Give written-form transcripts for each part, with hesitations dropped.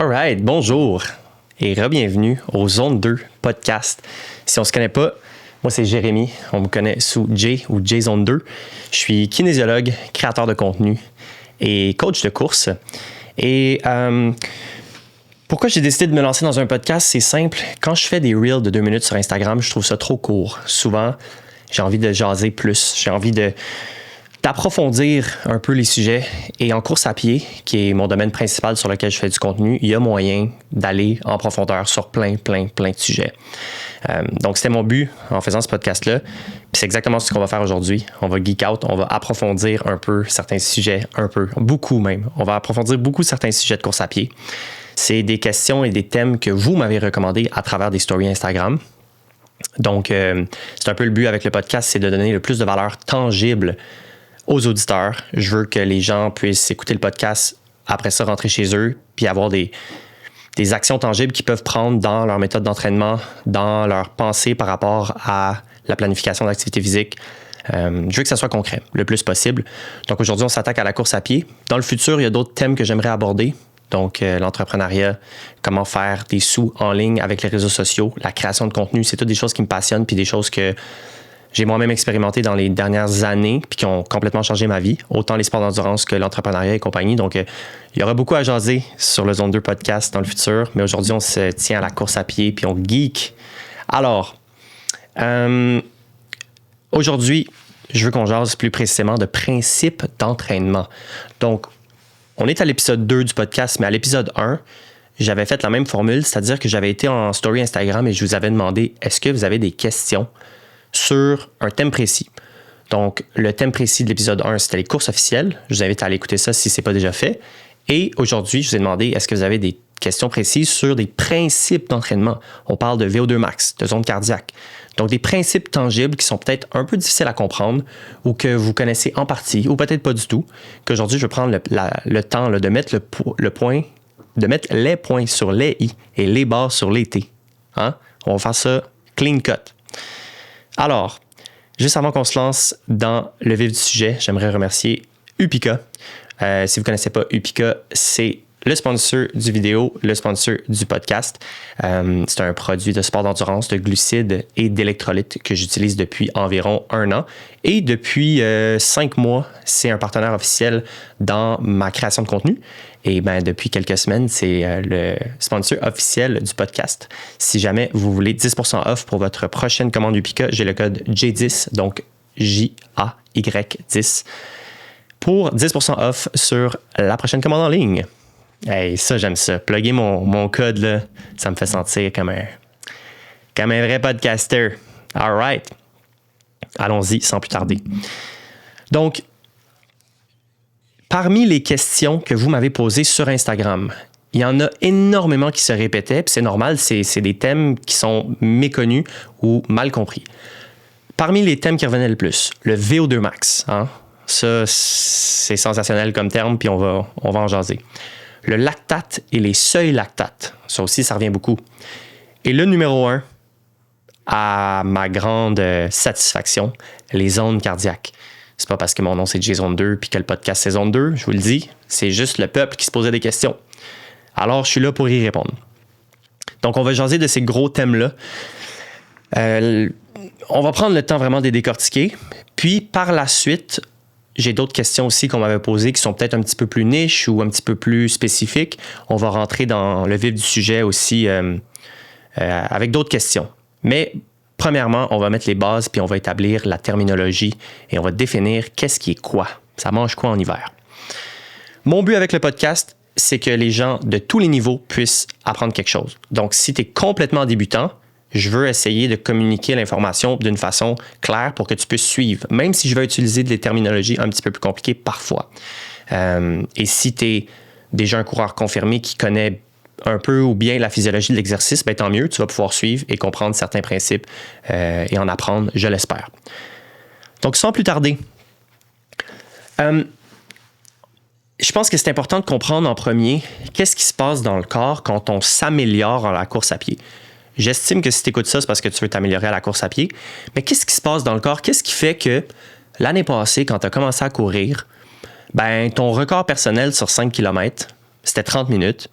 Alright, bonjour et re-bienvenue au Zone 2 podcast. Si on ne se connaît pas, moi c'est Jérémy, on me connaît sous J ou J-Zone 2. Je suis kinésiologue, créateur de contenu et coach de course. Et pourquoi j'ai décidé de me lancer dans un podcast? C'est simple, quand je fais des reels de 2 minutes sur Instagram, je trouve ça trop court. Souvent, j'ai envie de jaser plus, j'ai envie d'approfondir un peu les sujets. Et en course à pied, qui est mon domaine principal sur lequel je fais du contenu, il y a moyen d'aller en profondeur sur plein de sujets. Donc, c'était mon but en faisant ce podcast-là. Puis c'est exactement ce qu'on va faire aujourd'hui. On va geek out, on va approfondir un peu certains sujets, beaucoup même. On va approfondir beaucoup certains sujets de course à pied. C'est des questions et des thèmes que vous m'avez recommandés à travers des stories Instagram. Donc, c'est un peu le but avec le podcast, c'est de donner le plus de valeur tangible aux auditeurs. Je veux que les gens puissent écouter le podcast, après ça rentrer chez eux, puis avoir des actions tangibles qu'ils peuvent prendre dans leur méthode d'entraînement, dans leur pensée par rapport à la planification d'activité physique. Je veux que ça soit concret, le plus possible. Donc aujourd'hui, on s'attaque à la course à pied. Dans le futur, il y a d'autres thèmes que j'aimerais aborder. Donc l'entrepreneuriat, comment faire des sous en ligne avec les réseaux sociaux, la création de contenu, c'est toutes des choses qui me passionnent, puis des choses que j'ai moi-même expérimenté dans les dernières années puis qui ont complètement changé ma vie, autant les sports d'endurance que l'entrepreneuriat et compagnie. Donc, il y aura beaucoup à jaser sur le Zone 2 podcast dans le futur, mais aujourd'hui, on se tient à la course à pied puis on geek. Alors, aujourd'hui, je veux qu'on jase plus précisément de principes d'entraînement. Donc, on est à l'épisode 2 du podcast, mais à l'épisode 1, j'avais fait la même formule, c'est-à-dire que j'avais été en story Instagram et je vous avais demandé, est-ce que vous avez des questions sur un thème précis. Donc, le thème précis de l'épisode 1, c'était les courses officielles. Je vous invite à aller écouter ça si ce n'est pas déjà fait. Et aujourd'hui, je vous ai demandé, est-ce que vous avez des questions précises sur des principes d'entraînement? On parle de VO2 max, de zone cardiaque. Donc, des principes tangibles qui sont peut-être un peu difficiles à comprendre ou que vous connaissez en partie ou peut-être pas du tout. Qu'aujourd'hui, je vais prendre le temps là, de mettre de mettre les points sur les i et les barres sur les t. Hein? On va faire ça clean cut. Alors, juste avant qu'on se lance dans le vif du sujet, j'aimerais remercier Upika. Si vous ne connaissez pas Upika, c'est le sponsor du vidéo, le sponsor du podcast. C'est un produit de sport d'endurance, de glucides et d'électrolytes que j'utilise depuis environ 1 an. Et depuis 5 mois, c'est un partenaire officiel dans ma création de contenu. Et depuis quelques semaines, c'est le sponsor officiel du podcast. Si jamais vous voulez 10% off pour votre prochaine commande Upika, j'ai le code J10, donc J-A-Y-10, pour 10% off sur la prochaine commande en ligne. Hey, ça, j'aime ça. Plugger mon code, là, ça me fait sentir comme un vrai podcaster. All right. Allons-y sans plus tarder. Donc, parmi les questions que vous m'avez posées sur Instagram, il y en a énormément qui se répétaient, puis c'est normal, c'est des thèmes qui sont méconnus ou mal compris. Parmi les thèmes qui revenaient le plus, le VO2 max. Hein? Ça, c'est sensationnel comme terme, puis on va en jaser. Le lactate et les seuils lactates. Ça aussi, ça revient beaucoup. Et le numéro 1, à ma grande satisfaction, les zones cardiaques. C'est pas parce que mon nom c'est J-Zone 2 puis que le podcast c'est Zone 2, je vous le dis, c'est juste le peuple qui se posait des questions. Alors, je suis là pour y répondre. Donc, on va jaser de ces gros thèmes-là. On va prendre le temps vraiment de les décortiquer. Puis, par la suite, j'ai d'autres questions aussi qu'on m'avait posées qui sont peut-être un petit peu plus niches ou un petit peu plus spécifiques. On va rentrer dans le vif du sujet aussi avec d'autres questions. Mais premièrement, on va mettre les bases puis on va établir la terminologie et on va définir qu'est-ce qui est quoi. Ça mange quoi en hiver? Mon but avec le podcast, c'est que les gens de tous les niveaux puissent apprendre quelque chose. Donc, si tu es complètement débutant, je veux essayer de communiquer l'information d'une façon claire pour que tu puisses suivre, même si je vais utiliser des terminologies un petit peu plus compliquées parfois. Et si tu es déjà un coureur confirmé qui connaît un peu ou bien la physiologie de l'exercice, tant mieux, tu vas pouvoir suivre et comprendre certains principes et en apprendre, je l'espère. Donc, sans plus tarder, je pense que c'est important de comprendre en premier qu'est-ce qui se passe dans le corps quand on s'améliore à la course à pied. J'estime que si tu écoutes ça, c'est parce que tu veux t'améliorer à la course à pied. Mais qu'est-ce qui se passe dans le corps? Qu'est-ce qui fait que l'année passée, quand tu as commencé à courir, ton record personnel sur 5 km, c'était 30 minutes.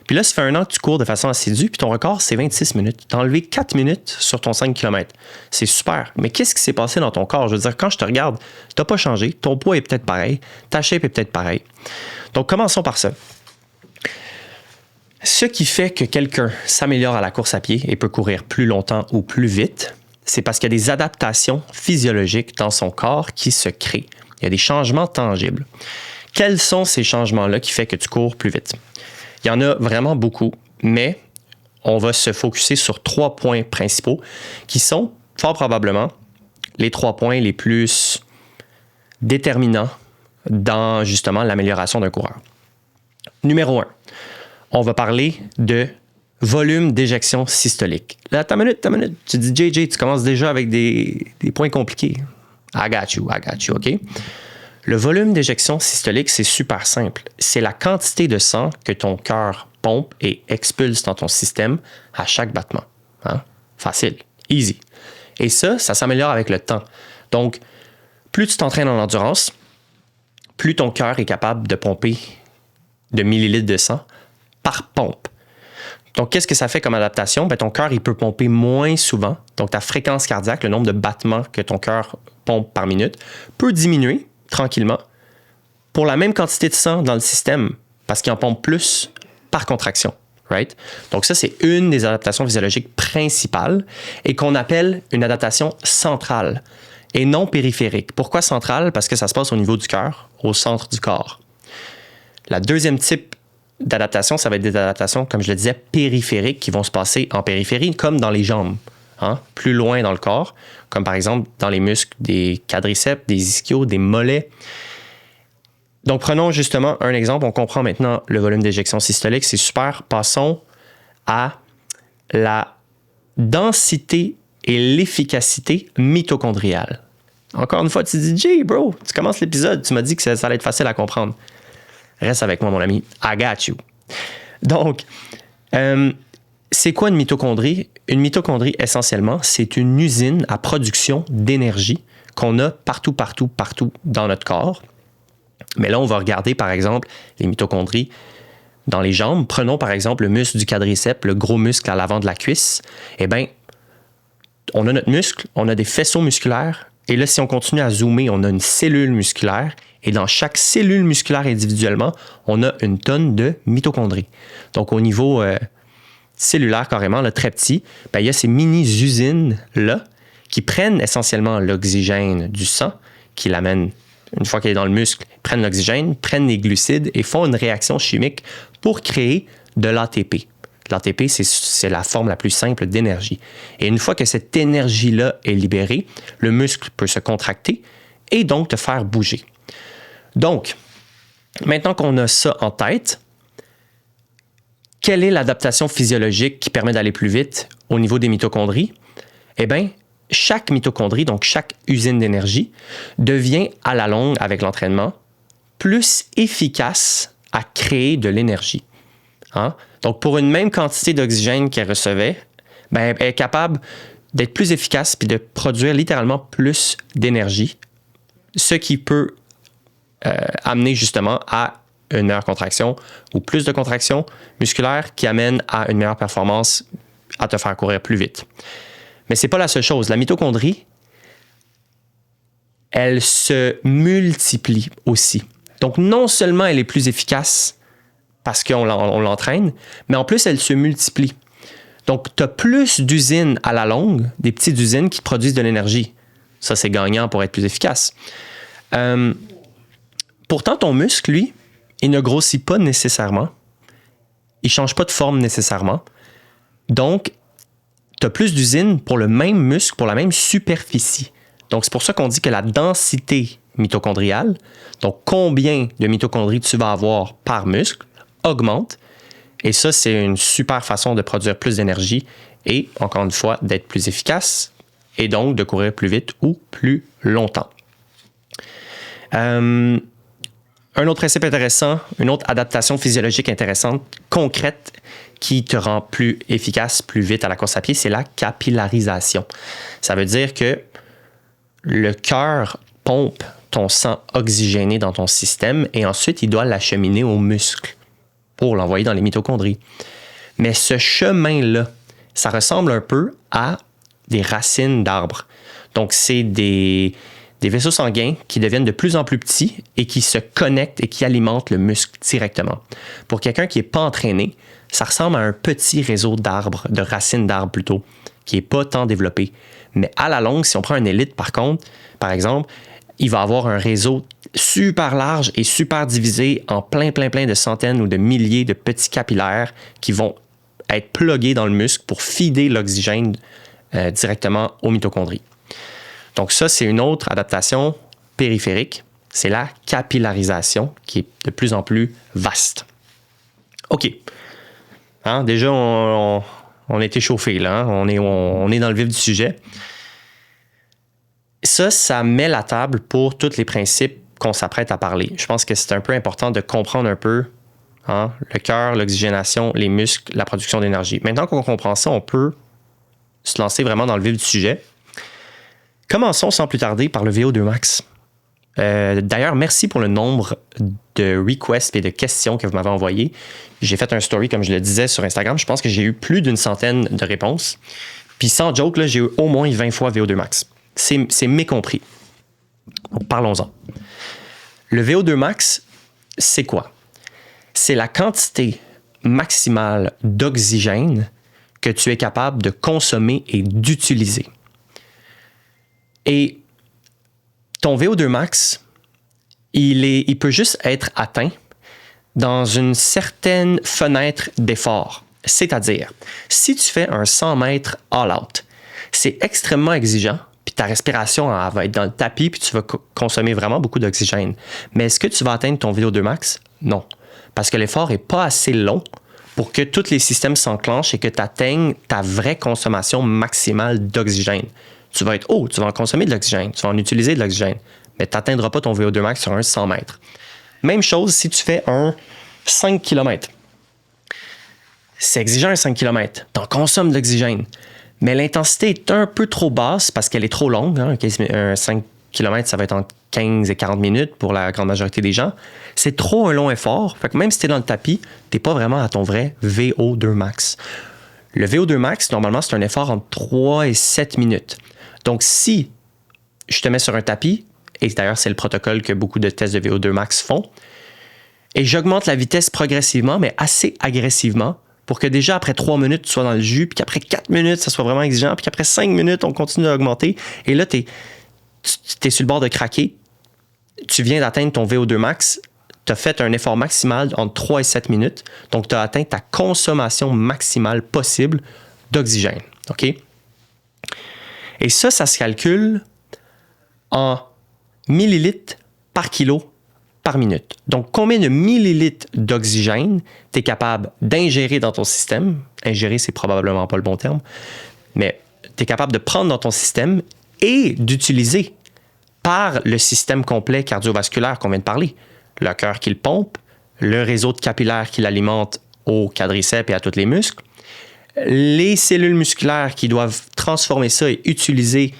Puis là, ça fait 1 an que tu cours de façon assidue, puis ton record, c'est 26 minutes. Tu as enlevé 4 minutes sur ton 5 km. C'est super. Mais qu'est-ce qui s'est passé dans ton corps? Je veux dire, quand je te regarde, tu n'as pas changé. Ton poids est peut-être pareil. Ta shape est peut-être pareil. Donc, commençons par ça. Ce qui fait que quelqu'un s'améliore à la course à pied et peut courir plus longtemps ou plus vite, c'est parce qu'il y a des adaptations physiologiques dans son corps qui se créent. Il y a des changements tangibles. Quels sont ces changements-là qui font que tu cours plus vite? Il y en a vraiment beaucoup, mais on va se focusser sur 3 points principaux qui sont fort probablement les 3 points les plus déterminants dans justement l'amélioration d'un coureur. Numéro 1, on va parler de volume d'éjection systolique. Là, ta minute. Tu dis, JJ, tu commences déjà avec des points compliqués. I got you, OK? Le volume d'éjection systolique, c'est super simple. C'est la quantité de sang que ton cœur pompe et expulse dans ton système à chaque battement. Hein? Facile, easy. Et ça s'améliore avec le temps. Donc, plus tu t'entraînes en endurance, plus ton cœur est capable de pomper de millilitres de sang par pompe. Donc, qu'est-ce que ça fait comme adaptation? Ton cœur, il peut pomper moins souvent. Donc, ta fréquence cardiaque, le nombre de battements que ton cœur pompe par minute, peut diminuer tranquillement pour la même quantité de sang dans le système parce qu'il en pompe plus par contraction. Right? Donc, ça, c'est une des adaptations physiologiques principales et qu'on appelle une adaptation centrale et non périphérique. Pourquoi centrale? Parce que ça se passe au niveau du cœur, au centre du corps. La deuxième type d'adaptation, ça va être des adaptations, comme je le disais, périphériques qui vont se passer en périphérie, comme dans les jambes, hein, plus loin dans le corps, comme par exemple dans les muscles des quadriceps, des ischios, des mollets. Donc, prenons justement un exemple. On comprend maintenant le volume d'éjection systolique. C'est super. Passons à la densité et l'efficacité mitochondriale. Encore une fois, tu dis, Jay, bro, tu commences l'épisode. Tu m'as dit que ça allait être facile à comprendre. Reste avec moi, mon ami. I got you. Donc, c'est quoi une mitochondrie? Une mitochondrie, essentiellement, c'est une usine à production d'énergie qu'on a partout dans notre corps. Mais là, on va regarder, par exemple, les mitochondries dans les jambes. Prenons, par exemple, le muscle du quadriceps, le gros muscle à l'avant de la cuisse. Eh bien, on a notre muscle, on a des faisceaux musculaires. Et là, si on continue à zoomer, on a une cellule musculaire. Et dans chaque cellule musculaire individuellement, on a une tonne de mitochondries. Donc, au niveau cellulaire, carrément, là, très petit, il y a ces mini-usines-là qui prennent essentiellement l'oxygène du sang, qui l'amènent, une fois qu'elle est dans le muscle, prennent l'oxygène, prennent les glucides et font une réaction chimique pour créer de l'ATP. L'ATP, c'est la forme la plus simple d'énergie. Et une fois que cette énergie-là est libérée, le muscle peut se contracter et donc te faire bouger. Donc, maintenant qu'on a ça en tête, quelle est l'adaptation physiologique qui permet d'aller plus vite au niveau des mitochondries? Eh bien, chaque mitochondrie, donc chaque usine d'énergie, devient à la longue, avec l'entraînement, plus efficace à créer de l'énergie. Hein? Donc, pour une même quantité d'oxygène qu'elle recevait, elle est capable d'être plus efficace puis de produire littéralement plus d'énergie, ce qui peut amener justement à une meilleure contraction ou plus de contraction musculaire qui amène à une meilleure performance, à te faire courir plus vite. Mais ce n'est pas la seule chose. La mitochondrie, elle se multiplie aussi. Donc, non seulement elle est plus efficace parce qu'on l'entraîne, mais en plus, elle se multiplie. Donc, tu as plus d'usines à la longue, des petites usines qui produisent de l'énergie. Ça, c'est gagnant pour être plus efficace. Pourtant, ton muscle, lui, il ne grossit pas nécessairement. Il ne change pas de forme nécessairement. Donc, tu as plus d'usines pour le même muscle, pour la même superficie. Donc, c'est pour ça qu'on dit que la densité mitochondriale, donc combien de mitochondries tu vas avoir par muscle, augmente. Et ça, c'est une super façon de produire plus d'énergie et, encore une fois, d'être plus efficace et donc de courir plus vite ou plus longtemps. Un autre principe intéressant, une autre adaptation physiologique intéressante, concrète, qui te rend plus efficace, plus vite à la course à pied, c'est la capillarisation. Ça veut dire que le cœur pompe ton sang oxygéné dans ton système et ensuite, il doit l'acheminer aux muscles pour l'envoyer dans les mitochondries. Mais ce chemin-là, ça ressemble un peu à des racines d'arbres. Donc, c'est des vaisseaux sanguins qui deviennent de plus en plus petits et qui se connectent et qui alimentent le muscle directement. Pour quelqu'un qui n'est pas entraîné, ça ressemble à un petit réseau d'arbres, de racines d'arbres plutôt, qui n'est pas tant développé. Mais à la longue, si on prend un élite, par contre, par exemple, il va avoir un réseau super large et super divisé en plein de centaines ou de milliers de petits capillaires qui vont être plugués dans le muscle pour feeder l'oxygène directement aux mitochondries. Donc ça, c'est une autre adaptation périphérique. C'est la capillarisation qui est de plus en plus vaste. OK. Hein, déjà, on est échauffé, là. Hein? On est dans le vif du sujet. Ça met la table pour tous les principes qu'on s'apprête à parler. Je pense que c'est un peu important de comprendre un peu le cœur, l'oxygénation, les muscles, la production d'énergie. Maintenant qu'on comprend ça, on peut se lancer vraiment dans le vif du sujet. Commençons sans plus tarder par le VO2 max. D'ailleurs, merci pour le nombre de requests et de questions que vous m'avez envoyées. J'ai fait un story, comme je le disais, sur Instagram. Je pense que j'ai eu plus d'une centaine de réponses. Puis sans joke, là, j'ai eu au moins 20 fois VO2 max. C'est mécompris. Donc, parlons-en. Le VO2 max, c'est quoi? C'est la quantité maximale d'oxygène que tu es capable de consommer et d'utiliser. Et ton VO2 max, il peut juste être atteint dans une certaine fenêtre d'effort. C'est-à-dire, si tu fais un 100 mètres all-out, c'est extrêmement exigeant, puis ta respiration elle va être dans le tapis, puis tu vas consommer vraiment beaucoup d'oxygène. Mais est-ce que tu vas atteindre ton VO2 max? Non. Parce que l'effort n'est pas assez long pour que tous les systèmes s'enclenchent et que tu atteignes ta vraie consommation maximale d'oxygène. Tu vas être haut, tu vas en consommer de l'oxygène, tu vas en utiliser de l'oxygène, mais tu n'atteindras pas ton VO2 max sur un 100 mètres. Même chose si tu fais un 5 km. C'est exigeant un 5 km, tu en consommes de l'oxygène, mais l'intensité est un peu trop basse parce qu'elle est trop longue. Un 5 km, ça va être entre 15 et 40 minutes pour la grande majorité des gens. C'est trop un long effort, fait que même si tu es dans le tapis, tu n'es pas vraiment à ton vrai VO2 max. Le VO2 max, normalement, c'est un effort entre 3 et 7 minutes. Donc, si je te mets sur un tapis, et d'ailleurs, c'est le protocole que beaucoup de tests de VO2 max font, et j'augmente la vitesse progressivement, mais assez agressivement, pour que déjà après 3 minutes, tu sois dans le jus, puis qu'après 4 minutes, ça soit vraiment exigeant, puis qu'après 5 minutes, on continue à augmenter. Et là, tu es sur le bord de craquer. Tu viens d'atteindre ton VO2 max. Tu as fait un effort maximal entre 3 et 7 minutes. Donc, tu as atteint ta consommation maximale possible d'oxygène. OK? Et ça se calcule en millilitres par kilo par minute. Donc, combien de millilitres d'oxygène tu es capable d'ingérer dans ton système? Ingérer, c'est probablement pas le bon terme, mais tu es capable de prendre dans ton système et d'utiliser par le système complet cardiovasculaire qu'on vient de parler. Le cœur qui le pompe, le réseau de capillaires qui l'alimente au quadriceps et à tous les muscles, les cellules musculaires qui doivent transformer ça et utiliser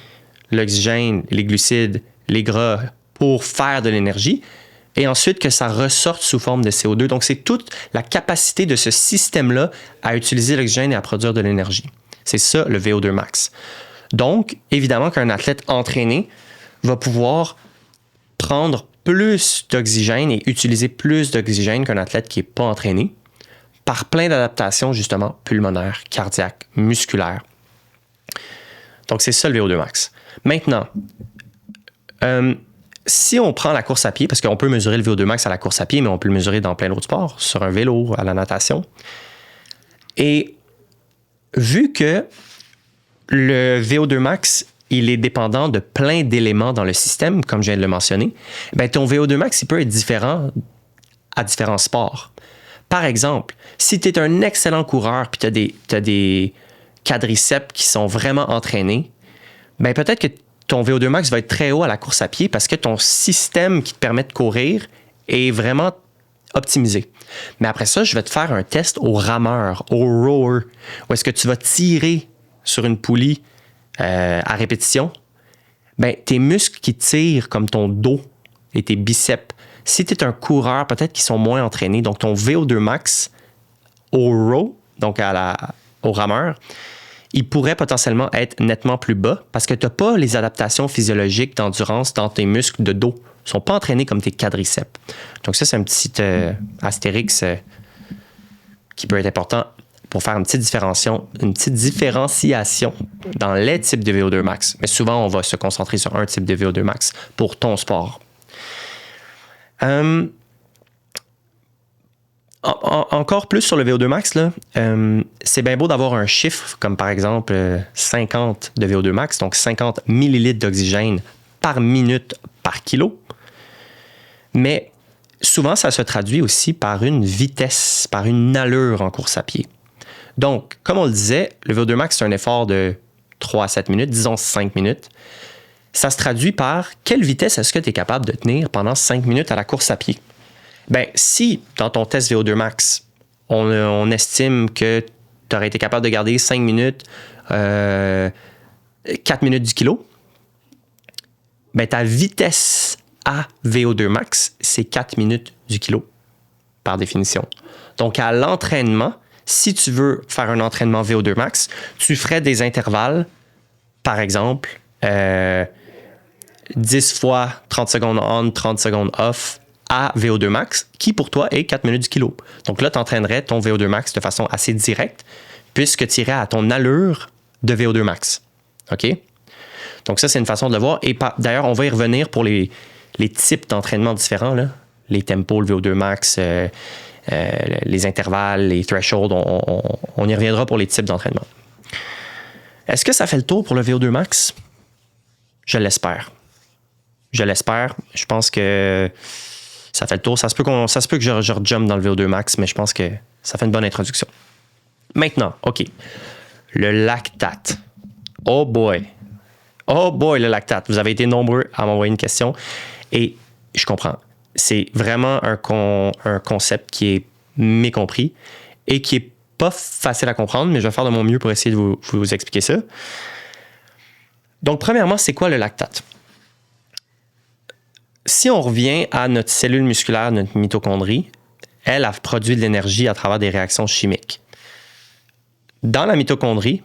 l'oxygène, les glucides, les gras pour faire de l'énergie, et ensuite que ça ressorte sous forme de CO2. Donc, c'est toute la capacité de ce système-là à utiliser l'oxygène et à produire de l'énergie. C'est ça, le VO2 max. Donc, évidemment qu'un athlète entraîné va pouvoir prendre plus d'oxygène et utiliser plus d'oxygène qu'un athlète qui n'est pas entraîné par plein d'adaptations, justement, pulmonaires, cardiaques, musculaires. Donc, c'est ça le VO2 max. Maintenant, si on prend la course à pied, parce qu'on peut mesurer le VO2 max à la course à pied, mais on peut le mesurer dans plein d'autres sports, sur un vélo, à la natation. Et vu que le VO2 max, il est dépendant de plein d'éléments dans le système, comme je viens de le mentionner, bien, ton VO2 max, il peut être différent à différents sports. Par exemple, si tu es un excellent coureur et tu as des quadriceps qui sont vraiment entraînés, bien, peut-être que ton VO2 max va être très haut à la course à pied parce que ton système qui te permet de courir est vraiment optimisé. Mais après ça, je vais te faire un test au rameur, au rower, où est-ce que tu vas tirer sur une poulie à répétition. Bien, tes muscles qui tirent comme ton dos et tes biceps, Si tu es un coureur, peut-être qu'ils sont moins entraînés, donc ton VO2 max au row, donc au rameur, il pourrait potentiellement être nettement plus bas parce que tu n'as pas les adaptations physiologiques d'endurance dans tes muscles de dos. Ils ne sont pas entraînés comme tes quadriceps. Donc ça, c'est un petit astérix qui peut être important pour faire une petite différenciation dans les types de VO2 max. Mais souvent, on va se concentrer sur un type de VO2 max pour ton sport. Encore plus sur le VO2 max, là, c'est bien beau d'avoir un chiffre comme par exemple 50 de VO2 max, donc 50 millilitres d'oxygène par minute par kilo. Mais souvent, ça se traduit aussi par une vitesse, par une allure en course à pied. Donc, comme on le disait, le VO2 max, c'est un effort de 3 à 7 minutes, disons 5 minutes. Ça se traduit par quelle vitesse est-ce que tu es capable de tenir pendant 5 minutes à la course à pied? Bien, si dans ton test VO2 max, on estime que tu aurais été capable de garder 5 minutes, 4 minutes du kilo, bien, ta vitesse à VO2 max, c'est 4 minutes du kilo, par définition. Donc, à l'entraînement, si tu veux faire un entraînement VO2 max, tu ferais des intervalles, par exemple, 10 fois 30 secondes on, 30 secondes off à VO2 max, qui pour toi est 4 minutes du kilo. Donc là, tu entraînerais ton VO2 max de façon assez directe, puisque tu irais à ton allure de VO2 max. OK? Donc ça, c'est une façon de le voir. Et d'ailleurs, on va y revenir pour les types d'entraînement différents, là. Les tempos, le VO2 max, les intervalles, les thresholds, on y reviendra pour les types d'entraînement. Est-ce que ça fait le tour pour le VO2 max? Je l'espère. Je pense que ça fait le tour. Ça se peut que je rejump dans le VO2 max, mais je pense que ça fait une bonne introduction. Maintenant, OK. Le lactate. Oh boy, le lactate. Vous avez été nombreux à m'envoyer une question et je comprends. C'est vraiment un concept qui est mécompris et qui est pas facile à comprendre, mais je vais faire de mon mieux pour essayer de vous expliquer ça. Donc, premièrement, c'est quoi le lactate? Si on revient à notre cellule musculaire, notre mitochondrie, elle a produit de l'énergie à travers des réactions chimiques. Dans la mitochondrie,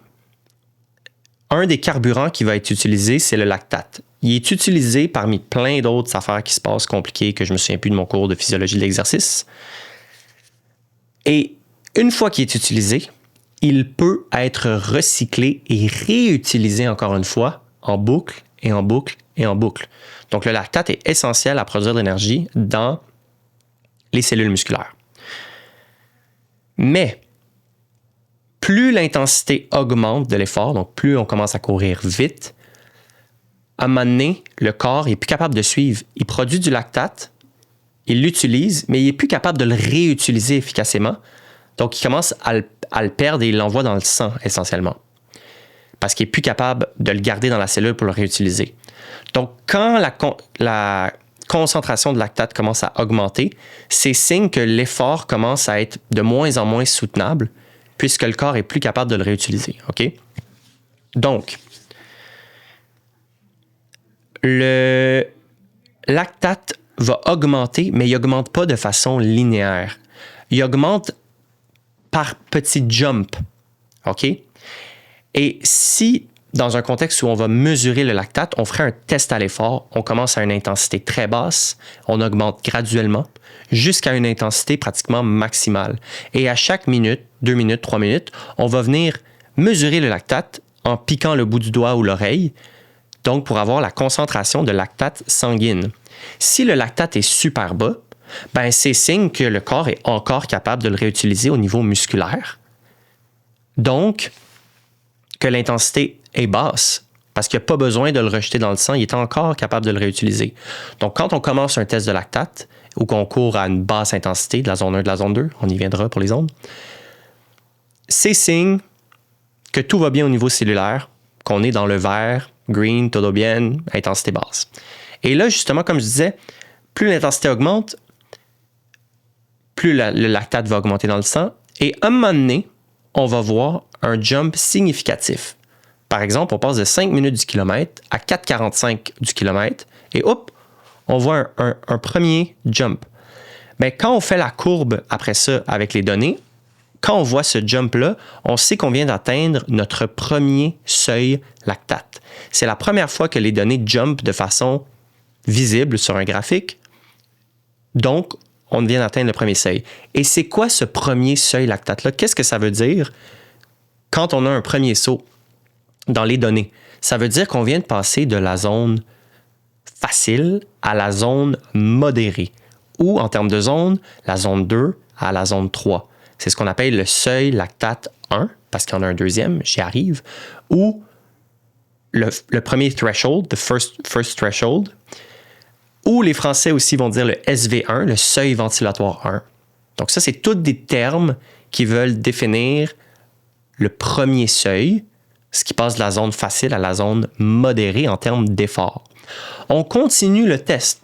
un des carburants qui va être utilisé, c'est le lactate. Il est utilisé parmi plein d'autres affaires qui se passent compliquées que je ne me souviens plus de mon cours de physiologie de l'exercice. Et une fois qu'il est utilisé, il peut être recyclé et réutilisé encore une fois en boucle et en boucle et en boucle. Donc le lactate est essentiel à produire de l'énergie dans les cellules musculaires. Mais plus l'intensité augmente de l'effort, donc plus on commence à courir vite, à un moment donné, le corps n'est plus capable de suivre. Il produit du lactate, il l'utilise, mais il n'est plus capable de le réutiliser efficacement. Donc, il commence à le perdre et il l'envoie dans le sang, essentiellement. Parce qu'il n'est plus capable de le garder dans la cellule pour le réutiliser. Donc, quand la concentration de lactate commence à augmenter, c'est signe que l'effort commence à être de moins en moins soutenable puisque le corps est plus capable de le réutiliser. OK? Donc, le lactate va augmenter, mais il n'augmente pas de façon linéaire. Il augmente par petits jumps. OK? Et si, dans un contexte où on va mesurer le lactate, on ferait un test à l'effort, on commence à une intensité très basse, on augmente graduellement jusqu'à une intensité pratiquement maximale. Et à chaque minute, 2 minutes, 3 minutes, on va venir mesurer le lactate en piquant le bout du doigt ou l'oreille, donc pour avoir la concentration de lactate sanguine. Si le lactate est super bas, ben c'est signe que le corps est encore capable de le réutiliser au niveau musculaire. Donc, que l'intensité est basse, parce qu'il n'y a pas besoin de le rejeter dans le sang, il est encore capable de le réutiliser. Donc, quand on commence un test de lactate, ou qu'on court à une basse intensité, de la zone 1 de la zone 2, on y viendra pour les zones, c'est signe que tout va bien au niveau cellulaire, qu'on est dans le vert, green, todo bien, intensité basse. Et là, justement, comme je disais, plus l'intensité augmente, plus le lactate va augmenter dans le sang. Et à un moment donné, on va voir un jump significatif. Par exemple, on passe de 5 minutes du kilomètre à 4,45 du kilomètre et hop, on voit un premier jump. Bien, quand on fait la courbe après ça avec les données, quand on voit ce jump-là, on sait qu'on vient d'atteindre notre premier seuil lactate. C'est la première fois que les données jump de façon visible sur un graphique. Donc, on vient d'atteindre le premier seuil. Et c'est quoi ce premier seuil lactate-là? Qu'est-ce que ça veut dire quand on a un premier saut dans les données? Ça veut dire qu'on vient de passer de la zone facile à la zone modérée. Ou, en termes de zone, la zone 2 à la zone 3. C'est ce qu'on appelle le seuil lactate 1, parce qu'il y en a un deuxième, j'y arrive, ou le premier threshold, the first threshold, ou les Français aussi vont dire le SV1, le seuil ventilatoire 1. Donc ça, c'est tous des termes qui veulent définir le premier seuil, ce qui passe de la zone facile à la zone modérée en termes d'effort. On continue le test.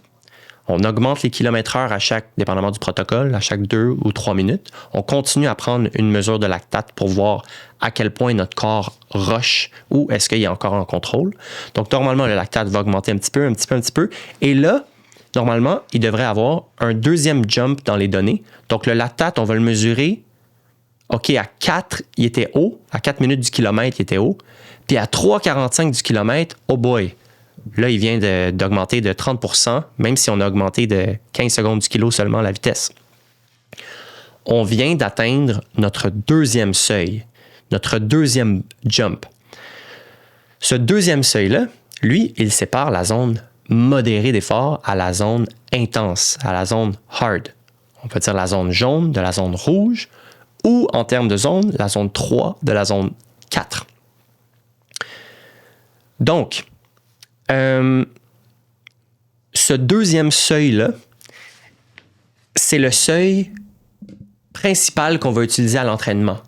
On augmente les kilomètres-heure dépendamment du protocole, à chaque 2 ou 3 minutes. On continue à prendre une mesure de lactate pour voir à quel point notre corps rush ou est-ce qu'il est encore en contrôle. Donc, normalement, le lactate va augmenter un petit peu. Et là, normalement, il devrait avoir un deuxième jump dans les données. Donc, le lactate, on va le mesurer. OK, à 4, il était haut. À 4 minutes du kilomètre, il était haut. Puis à 3,45 du kilomètre, oh boy! Là, il vient d'augmenter de 30%, même si on a augmenté de 15 secondes du kilo seulement la vitesse. On vient d'atteindre notre deuxième seuil, notre deuxième jump. Ce deuxième seuil-là, lui, il sépare la zone modérée d'effort à la zone intense, à la zone hard. On peut dire la zone jaune de la zone rouge, ou en termes de zone, la zone 3 de la zone 4. Donc, ce deuxième seuil-là, c'est le seuil principal qu'on va utiliser à l'entraînement.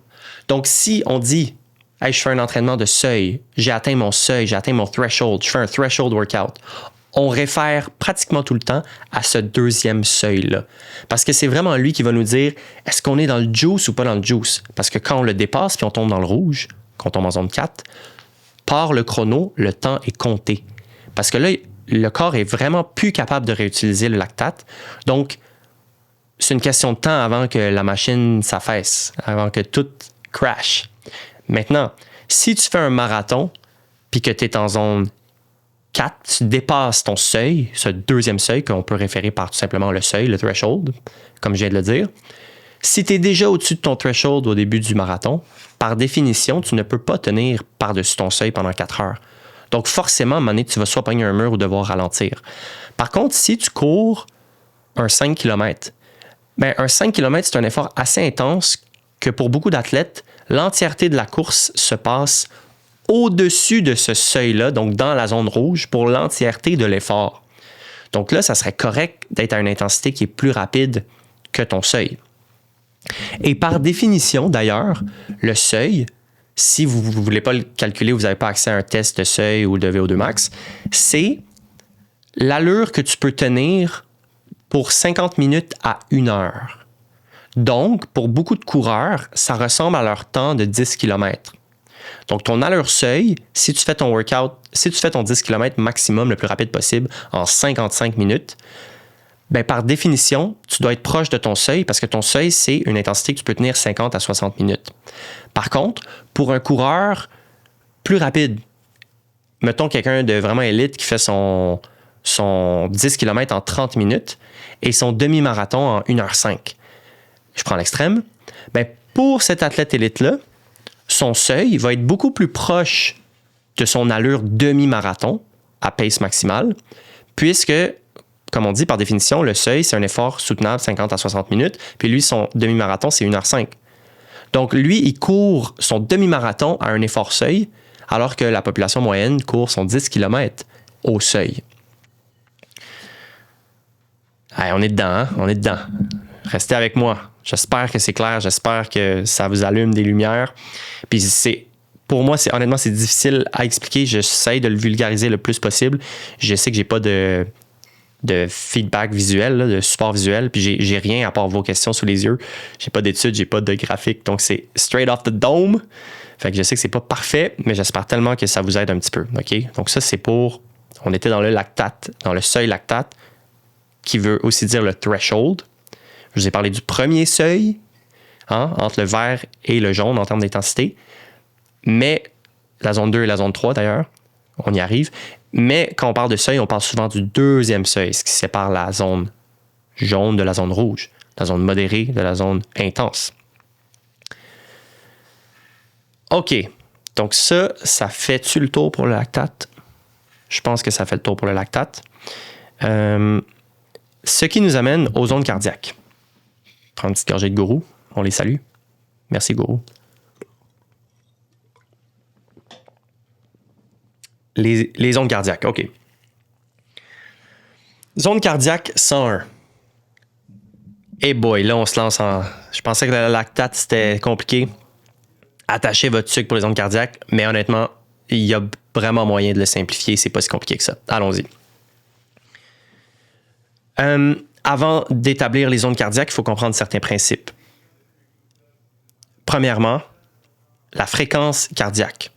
Donc, si on dit hey, je fais un entraînement de seuil, j'ai atteint mon seuil, j'ai atteint mon threshold, je fais un threshold workout, on réfère pratiquement tout le temps à ce deuxième seuil-là. Parce que c'est vraiment lui qui va nous dire est-ce qu'on est dans le juice ou pas dans le juice? Parce que quand on le dépasse puis on tombe dans le rouge, quand on tombe en zone 4, par le chrono, le temps est compté. Parce que là, le corps est vraiment plus capable de réutiliser le lactate. Donc, c'est une question de temps avant que la machine s'affaisse, avant que tout crash. Maintenant, si tu fais un marathon puis que tu es en zone 4, tu dépasses ton seuil, ce deuxième seuil qu'on peut référer par tout simplement le seuil, le threshold, comme je viens de le dire. Si tu es déjà au-dessus de ton threshold au début du marathon, par définition, tu ne peux pas tenir par-dessus ton seuil pendant 4 heures. Donc, forcément, à un moment donné, tu vas soit pogner un mur ou devoir ralentir. Par contre, si tu cours un 5 km, bien, un 5 km, c'est un effort assez intense que pour beaucoup d'athlètes, l'entièreté de la course se passe au-dessus de ce seuil-là, donc dans la zone rouge, pour l'entièreté de l'effort. Donc là, ça serait correct d'être à une intensité qui est plus rapide que ton seuil. Et par définition, d'ailleurs, le seuil, si vous ne voulez pas le calculer, vous n'avez pas accès à un test de seuil ou de VO2 max, c'est l'allure que tu peux tenir pour 50 minutes à 1 heure. Donc, pour beaucoup de coureurs, ça ressemble à leur temps de 10 km. Donc, ton allure seuil, si tu fais ton workout, si tu fais ton 10 km maximum le plus rapide possible en 55 minutes, bien, par définition, tu dois être proche de ton seuil parce que ton seuil, c'est une intensité que tu peux tenir 50 à 60 minutes. Par contre, pour un coureur plus rapide, mettons quelqu'un de vraiment élite qui fait son 10 km en 30 minutes et son demi-marathon en 1h05. Je prends l'extrême. Bien, pour cet athlète élite-là, son seuil va être beaucoup plus proche de son allure demi-marathon à pace maximale, puisque comme on dit, par définition, le seuil, c'est un effort soutenable 50 à 60 minutes. Puis lui, son demi-marathon, c'est 1h05. Donc, lui, il court son demi-marathon à un effort seuil, alors que la population moyenne court son 10 km au seuil. Allez, on est dedans, hein? On est dedans. Restez avec moi. J'espère que c'est clair. J'espère que ça vous allume des lumières. Puis pour moi, honnêtement, c'est difficile à expliquer. J'essaie de le vulgariser le plus possible. Je sais que j'ai pas de feedback visuel, là, de support visuel, puis j'ai rien à part vos questions sous les yeux. J'ai pas d'études, j'ai pas de graphique, donc c'est straight off the dome. Fait que je sais que c'est pas parfait, mais j'espère tellement que ça vous aide un petit peu, OK? Donc ça, c'est pour... On était dans le lactate, dans le seuil lactate. qui veut aussi dire le threshold. Je vous ai parlé du premier seuil, entre le vert et le jaune en termes d'intensité. Mais la zone 2 et la zone 3 d'ailleurs, on y arrive. Mais quand on parle de seuil, on parle souvent du deuxième seuil, ce qui sépare la zone jaune de la zone rouge, la zone modérée de la zone intense. OK. Donc ça fait-tu le tour pour le lactate? Je pense que ça fait le tour pour le lactate. Ce qui nous amène aux ondes cardiaques. Prends une petite gorgée de gourou. On les salue. Merci, gourou. Les ondes cardiaques, OK. Zone cardiaque 101. Eh boy, là, on se lance en... Je pensais que le lactate, c'était compliqué. Attachez votre sucre pour les ondes cardiaques, mais honnêtement, il y a vraiment moyen de le simplifier. C'est pas si compliqué que ça. Allons-y. Avant d'établir les ondes cardiaques, il faut comprendre certains principes. Premièrement, la fréquence cardiaque.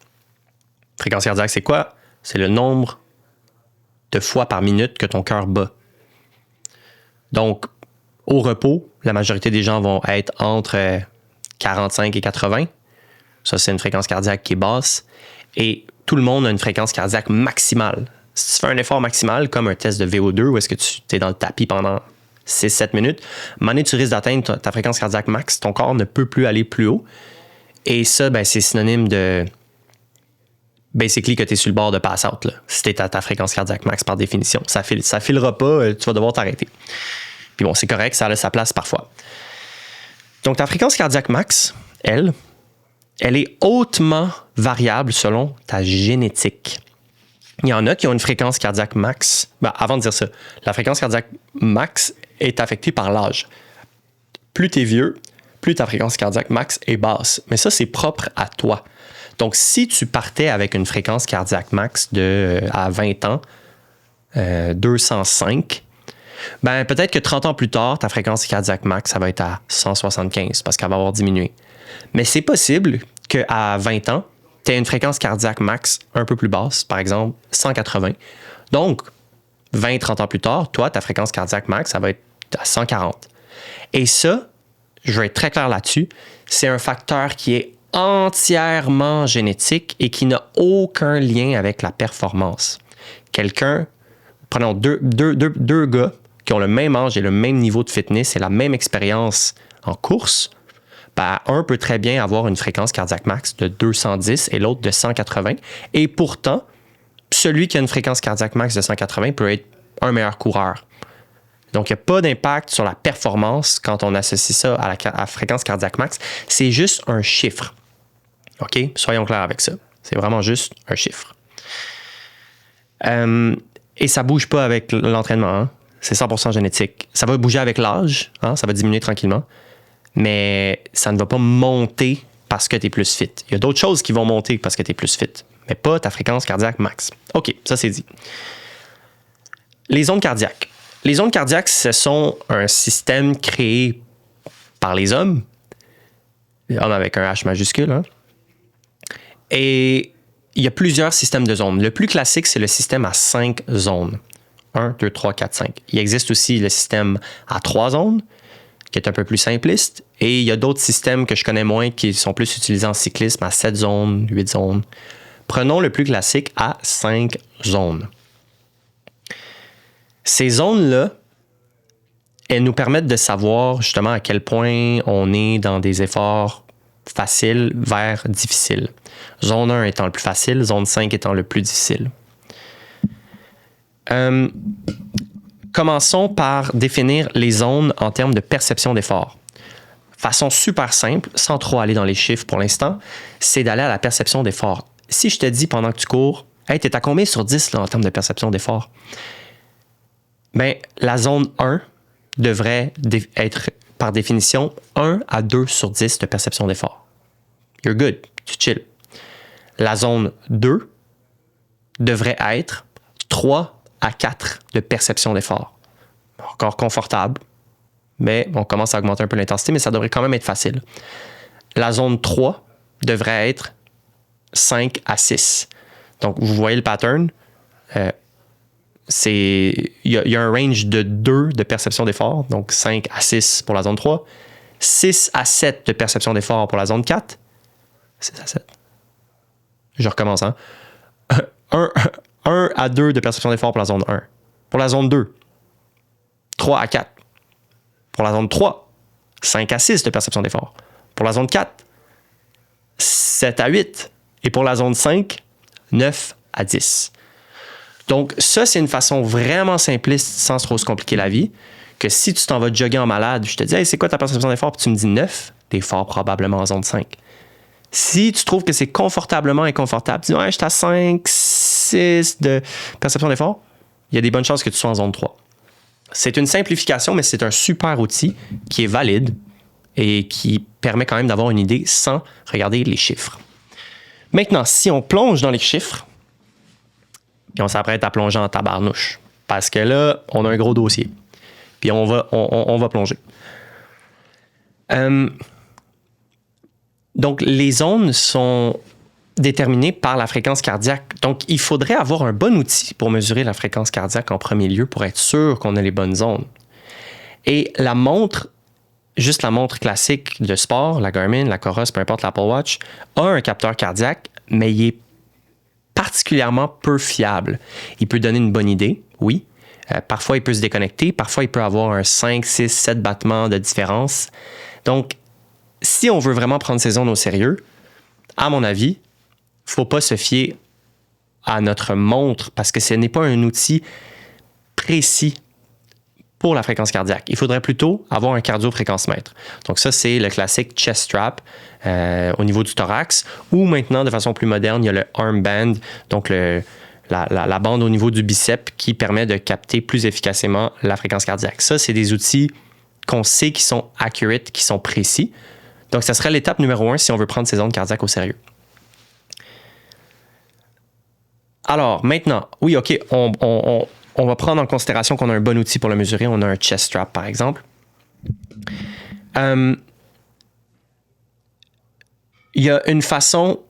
Fréquence cardiaque, c'est quoi? C'est le nombre de fois par minute que ton cœur bat. Donc, au repos, la majorité des gens vont être entre 45 et 80. Ça, c'est une fréquence cardiaque qui est basse. Et tout le monde a une fréquence cardiaque maximale. Si tu fais un effort maximal, comme un test de VO2, où est-ce que tu es dans le tapis pendant 6-7 minutes, à un moment donné, tu risques d'atteindre ta fréquence cardiaque max. Ton corps ne peut plus aller plus haut. Et ça, c'est synonyme de... basically que tu es sur le bord de pass-out. Là. Si tu es à ta fréquence cardiaque max par définition. Ça filera pas, tu vas devoir t'arrêter. Puis bon, c'est correct, ça a sa place parfois. Donc, ta fréquence cardiaque max, elle est hautement variable selon ta génétique. Il y en a qui ont une fréquence cardiaque max. Avant de dire ça, la fréquence cardiaque max est affectée par l'âge. Plus tu es vieux, plus ta fréquence cardiaque max est basse. Mais ça, c'est propre à toi. Donc, si tu partais avec une fréquence cardiaque max à 20 ans, 205, peut-être que 30 ans plus tard, ta fréquence cardiaque max, ça va être à 175 parce qu'elle va avoir diminué. Mais c'est possible qu'à 20 ans, tu aies une fréquence cardiaque max un peu plus basse, par exemple 180. Donc, 20-30 ans plus tard, toi, ta fréquence cardiaque max, ça va être à 140. Et ça, je vais être très clair là-dessus, c'est un facteur qui est entièrement génétique et qui n'a aucun lien avec la performance. Prenons deux gars qui ont le même âge et le même niveau de fitness et la même expérience en course, un peut très bien avoir une fréquence cardiaque max de 210 et l'autre de 180. Et pourtant, celui qui a une fréquence cardiaque max de 180 peut être un meilleur coureur. Donc, il n'y a pas d'impact sur la performance quand on associe ça à la fréquence cardiaque max. C'est juste un chiffre. OK? Soyons clairs avec ça. C'est vraiment juste un chiffre. Et ça ne bouge pas avec l'entraînement. C'est 100% génétique. Ça va bouger avec l'âge. Ça va diminuer tranquillement. Mais ça ne va pas monter parce que tu es plus fit. Il y a d'autres choses qui vont monter parce que tu es plus fit, mais pas ta fréquence cardiaque max. OK, ça c'est dit. Les ondes cardiaques. Les ondes cardiaques, ce sont un système créé par les hommes. Homme avec un H majuscule. Et il y a plusieurs systèmes de zones. Le plus classique, c'est le système à 5 zones. 1, 2, 3, 4, 5. Il existe aussi le système à 3 zones, qui est un peu plus simpliste. Et il y a d'autres systèmes que je connais moins qui sont plus utilisés en cyclisme à 7 zones, 8 zones. Prenons le plus classique à 5 zones. Ces zones-là, elles nous permettent de savoir justement à quel point on est dans des efforts faciles vers difficiles. Zone 1 étant le plus facile, zone 5 étant le plus difficile. Commençons par définir les zones en termes de perception d'effort. Façon super simple, sans trop aller dans les chiffres pour l'instant, c'est d'aller à la perception d'effort. Si je te dis pendant que tu cours, hey, t'es à combien sur 10 là, en termes de perception d'effort? La zone 1 devrait être, par définition, 1 à 2 sur 10 de perception d'effort. You're good, tu chill. La zone 2 devrait être 3 à 4 de perception d'effort. Encore confortable, mais on commence à augmenter un peu l'intensité, mais ça devrait quand même être facile. La zone 3 devrait être 5 à 6. Donc, vous voyez le pattern. il y a un range de 2 de perception d'effort, donc 5 à 6 pour la zone 3, 6 à 7 de perception d'effort pour la zone 4, 6 à 7. Je recommence, hein? 1 à 2 de perception d'effort pour la zone 1. Pour la zone 2, 3 à 4. Pour la zone 3, 5 à 6 de perception d'effort. Pour la zone 4, 7 à 8. Et pour la zone 5, 9 à 10. Donc, ça, c'est une façon vraiment simpliste, sans trop se compliquer la vie, que si tu t'en vas jogger en malade, je te dis, hey, c'est quoi ta perception d'effort? Puis tu me dis 9, t'es fort probablement en zone 5. Si tu trouves que c'est confortablement inconfortable, tu dis, ouais, je suis à 5, 6 de perception d'effort, il y a des bonnes chances que tu sois en zone 3. C'est une simplification, mais c'est un super outil qui est valide et qui permet quand même d'avoir une idée sans regarder les chiffres. Maintenant, si on plonge dans les chiffres, puis on s'apprête à plonger en tabarnouche, parce que là, on a un gros dossier. Puis on va plonger. Donc, les zones sont déterminées par la fréquence cardiaque. Donc, il faudrait avoir un bon outil pour mesurer la fréquence cardiaque en premier lieu pour être sûr qu'on a les bonnes zones. Et la montre, juste la montre classique de sport, la Garmin, la Coros, peu importe l'Apple Watch, a un capteur cardiaque, mais il est particulièrement peu fiable. Il peut donner une bonne idée, oui. Parfois, il peut se déconnecter. Parfois, il peut avoir un 5, 6, 7 battements de différence. Donc, si on veut vraiment prendre ces zones au sérieux, à mon avis, il ne faut pas se fier à notre montre parce que ce n'est pas un outil précis pour la fréquence cardiaque. Il faudrait plutôt avoir un cardio-fréquencemètre. Donc ça, c'est le classique chest strap au niveau du thorax, ou maintenant, de façon plus moderne, il y a le armband, donc la bande au niveau du bicep qui permet de capter plus efficacement la fréquence cardiaque. Ça, c'est des outils qu'on sait qui sont accurate, qui sont précis. Donc, ça serait l'étape numéro 1 si on veut prendre ces ondes cardiaques au sérieux. Alors, maintenant, oui, OK, on va prendre en considération qu'on a un bon outil pour le mesurer. On a un chest strap, par exemple. Il y a une façon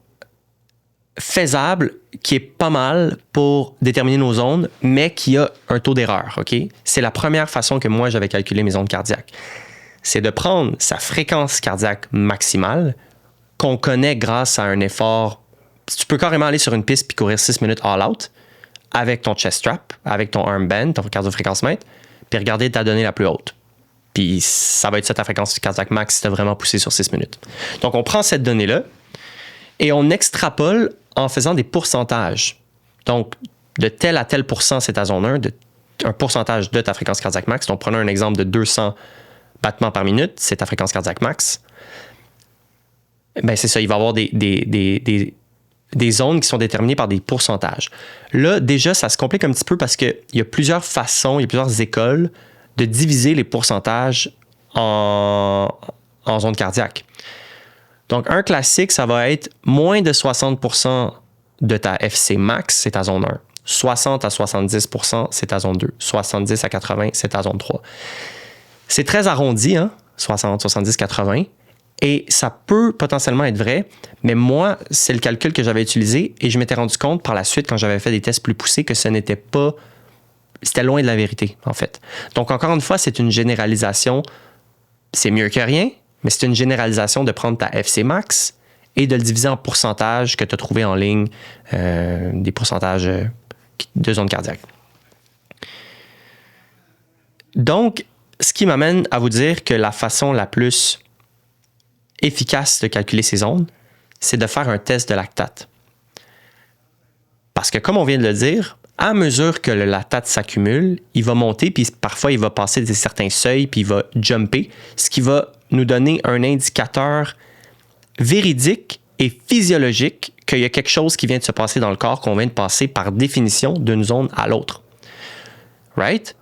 faisable qui est pas mal pour déterminer nos ondes, mais qui a un taux d'erreur, OK? C'est la première façon que moi, j'avais calculé mes ondes cardiaques. C'est de prendre sa fréquence cardiaque maximale qu'on connaît grâce à un effort. Tu peux carrément aller sur une piste puis courir 6 minutes all out avec ton chest strap, avec ton armband, ton cardio-fréquencemètre, puis regarder ta donnée la plus haute. Puis ça va être ça ta fréquence cardiaque max si tu as vraiment poussé sur 6 minutes. Donc, on prend cette donnée-là et on extrapole en faisant des pourcentages. Donc, de tel à tel pourcent, c'est ta zone 1, un pourcentage de ta fréquence cardiaque max. Donc, prenons un exemple de 200 battements par minute, c'est ta fréquence cardiaque max. Ben, c'est ça, il va y avoir des zones qui sont déterminées par des pourcentages. Là, déjà, ça se complique un petit peu parce qu'il y a plusieurs façons, il y a plusieurs écoles de diviser les pourcentages en zone cardiaque. Donc, un classique, ça va être moins de 60% de ta FC max, c'est ta zone 1. 60 à 70%, c'est ta zone 2. 70 à 80, c'est ta zone 3. C'est très arrondi, hein? 60, 70, 80. Et ça peut potentiellement être vrai, mais moi, c'est le calcul que j'avais utilisé et je m'étais rendu compte par la suite, quand j'avais fait des tests plus poussés, que ce n'était pas... C'était loin de la vérité, en fait. Donc, encore une fois, c'est une généralisation. C'est mieux que rien, mais c'est une généralisation de prendre ta FC max et de le diviser en pourcentages que tu as trouvé en ligne, des pourcentages de zone cardiaque. Donc, ce qui m'amène à vous dire que la façon la plus efficace de calculer ces ondes, c'est de faire un test de lactate. Parce que, comme on vient de le dire, à mesure que le lactate s'accumule, il va monter, puis parfois il va passer certains seuils, puis il va jumper, ce qui va nous donner un indicateur véridique et physiologique qu'il y a quelque chose qui vient de se passer dans le corps, qu'on vient de passer par définition d'une zone à l'autre. Right?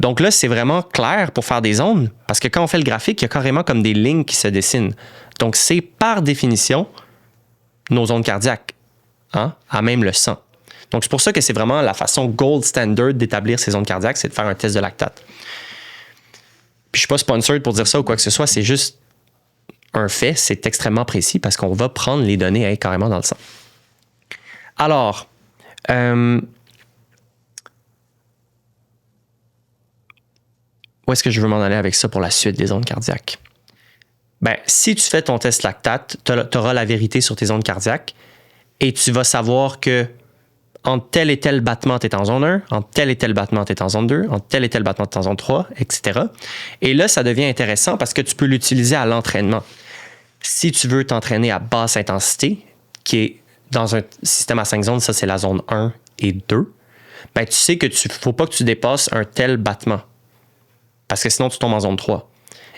Donc là, c'est vraiment clair pour faire des ondes, parce que quand on fait le graphique, il y a carrément comme des lignes qui se dessinent. Donc, c'est par définition nos ondes cardiaques, hein, à même le sang. Donc, c'est pour ça que c'est vraiment la façon gold standard d'établir ces ondes cardiaques, c'est de faire un test de lactate. Puis, je ne suis pas sponsored pour dire ça ou quoi que ce soit, c'est juste un fait, c'est extrêmement précis parce qu'on va prendre les données carrément dans le sang. Alors, où est-ce que je veux m'en aller avec ça pour la suite des ondes cardiaques? Ben, si tu fais ton test lactate, tu auras la vérité sur tes ondes cardiaques et tu vas savoir que entre tel et tel battement, tu es en zone 1, entre tel et tel battement, tu es en zone 2, entre tel et tel battement, tu es en zone 3, etc. Et là, ça devient intéressant parce que tu peux l'utiliser à l'entraînement. Si tu veux t'entraîner à basse intensité, qui est dans un système à 5 zones, ça c'est la zone 1 et 2, ben, tu sais que faut pas que tu dépasses un tel battement parce que sinon tu tombes en zone 3.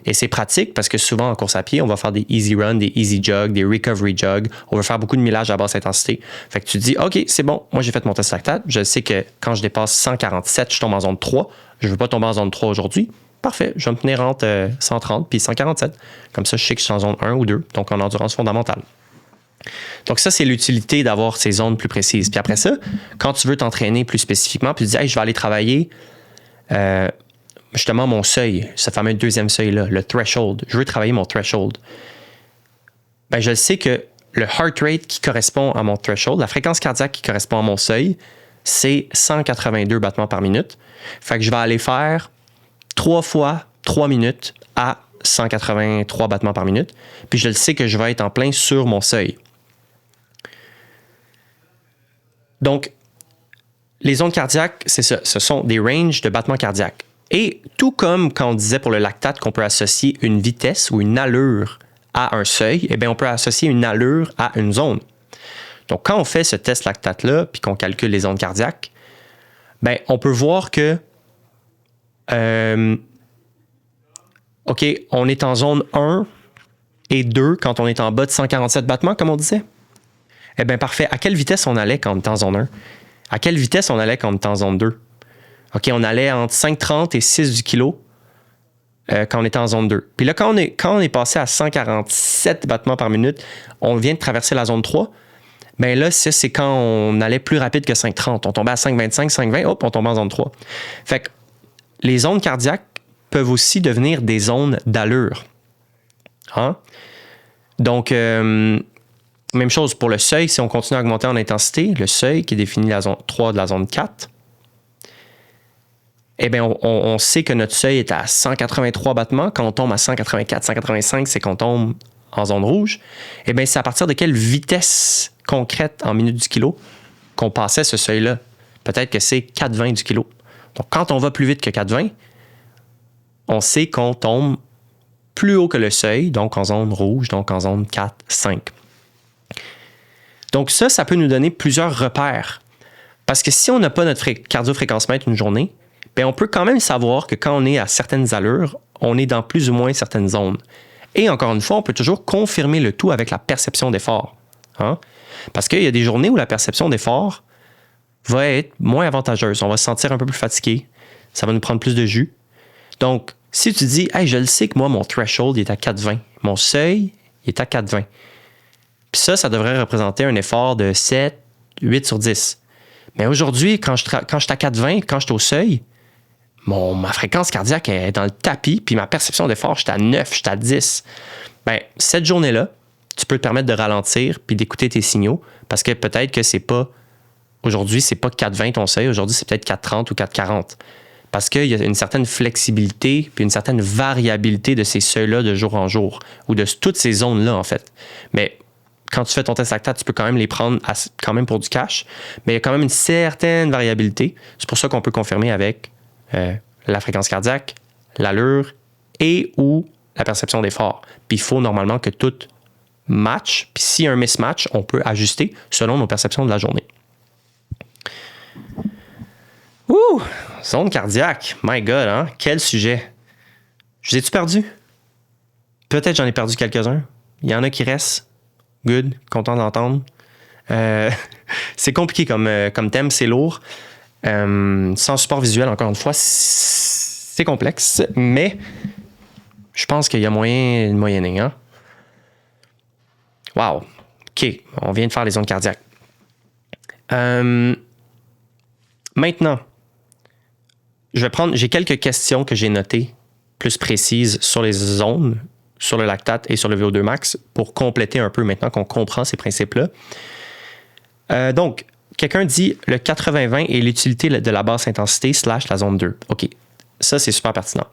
Et c'est pratique parce que souvent en course à pied, on va faire des easy runs, des easy jogs, des recovery jogs. On va faire beaucoup de millage à basse intensité. Fait que tu te dis, OK, c'est bon, moi j'ai fait mon test lactate. Je sais que quand je dépasse 147, je tombe en zone 3. Je ne veux pas tomber en zone 3 aujourd'hui. Parfait, je vais me tenir entre 130 puis 147. Comme ça, je sais que je suis en zone 1 ou 2, donc en endurance fondamentale. Donc ça, c'est l'utilité d'avoir ces zones plus précises. Puis après ça, quand tu veux t'entraîner plus spécifiquement, puis tu dis, hey, je vais aller travailler justement mon seuil, ce fameux deuxième seuil-là, le threshold. Je veux travailler mon threshold. Ben, je sais que le heart rate qui correspond à mon threshold, la fréquence cardiaque qui correspond à mon seuil, c'est 182 battements par minute. Fait que je vais aller faire 3 fois 3 minutes à 183 battements par minute. Puis je le sais que je vais être en plein sur mon seuil. Donc, les ondes cardiaques, c'est ça. Ce sont des ranges de battements cardiaques. Et tout comme quand on disait pour le lactate qu'on peut associer une vitesse ou une allure à un seuil, eh bien, on peut associer une allure à une zone. Donc, quand on fait ce test lactate-là, puis qu'on calcule les ondes cardiaques, bien, on peut voir que, OK, on est en zone 1 et 2 quand on est en bas de 147 battements, comme on disait. Eh bien, parfait. À quelle vitesse on allait quand on était en zone 1? À quelle vitesse on allait quand on était en zone 2? OK, on allait entre 5,30 et 6 du kilo quand on était en zone 2. Puis là, quand on est passé à 147 battements par minute, on vient de traverser la zone 3. Bien là, c'est quand on allait plus rapide que 5,30. On tombait à 5,25, 5,20, hop, on tombait en zone 3. Fait que les ondes cardiaques peuvent aussi devenir des zones d'allure. Hein? Donc, même chose pour le seuil. Si on continue à augmenter en intensité, le seuil qui est défini la zone 3 de la zone 4, eh bien, on sait que notre seuil est à 183 battements. Quand on tombe à 184, 185, c'est qu'on tombe en zone rouge. Eh bien, c'est à partir de quelle vitesse concrète en minutes du kilo qu'on passait ce seuil-là. Peut-être que c'est 4,20 du kilo. Donc, quand on va plus vite que 4,20, on sait qu'on tombe plus haut que le seuil, donc en zone rouge, donc en zone 4, 5. Donc ça peut nous donner plusieurs repères. Parce que si on n'a pas notre cardio-fréquence-mètre une journée, bien, on peut quand même savoir que quand on est à certaines allures, on est dans plus ou moins certaines zones. Et encore une fois, on peut toujours confirmer le tout avec la perception d'effort. Hein? Parce qu'il y a des journées où la perception d'effort va être moins avantageuse. On va se sentir un peu plus fatigué. Ça va nous prendre plus de jus. Donc, si tu dis, hey, je le sais que moi, mon threshold il est à 4,20. Mon seuil il est à 4,20. Puis ça devrait représenter un effort de 7, 8 sur 10. Mais aujourd'hui, quand je suis à 4,20, quand je suis au seuil, ma fréquence cardiaque est dans le tapis, puis ma perception d'effort, je suis à 9, je suis à 10. Bien, cette journée-là, tu peux te permettre de ralentir puis d'écouter tes signaux, parce que peut-être que c'est pas, aujourd'hui, c'est pas 4,20 ton seuil, aujourd'hui, c'est peut-être 4,30 ou 4,40. Parce qu'il y a une certaine flexibilité puis une certaine variabilité de ces seuils-là de jour en jour, ou de toutes ces zones-là, en fait. Mais quand tu fais ton test lactate, tu peux quand même les prendre quand même pour du cash, mais il y a quand même une certaine variabilité. C'est pour ça qu'on peut confirmer avec la fréquence cardiaque, l'allure et ou la perception d'effort. Puis il faut normalement que tout match. Puis s'il y a un mismatch, on peut ajuster selon nos perceptions de la journée. Ouh! Zone cardiaque. My God, hein? Quel sujet. Je les ai-tu perdu? Peut-être j'en ai perdu quelques-uns. Il y en a qui restent. Good. Content d'entendre. C'est compliqué comme thème. C'est lourd. Sans support visuel, encore une fois, c'est complexe, mais je pense qu'il y a moyen de moyenner. Hein? Wow! OK, on vient de faire les ondes cardiaques. Maintenant, j'ai quelques questions que j'ai notées plus précises sur les zones, sur le lactate et sur le VO2 max pour compléter un peu maintenant qu'on comprend ces principes-là. Donc, quelqu'un dit le 80-20 et l'utilité de la basse intensité / la zone 2. OK, ça, c'est super pertinent.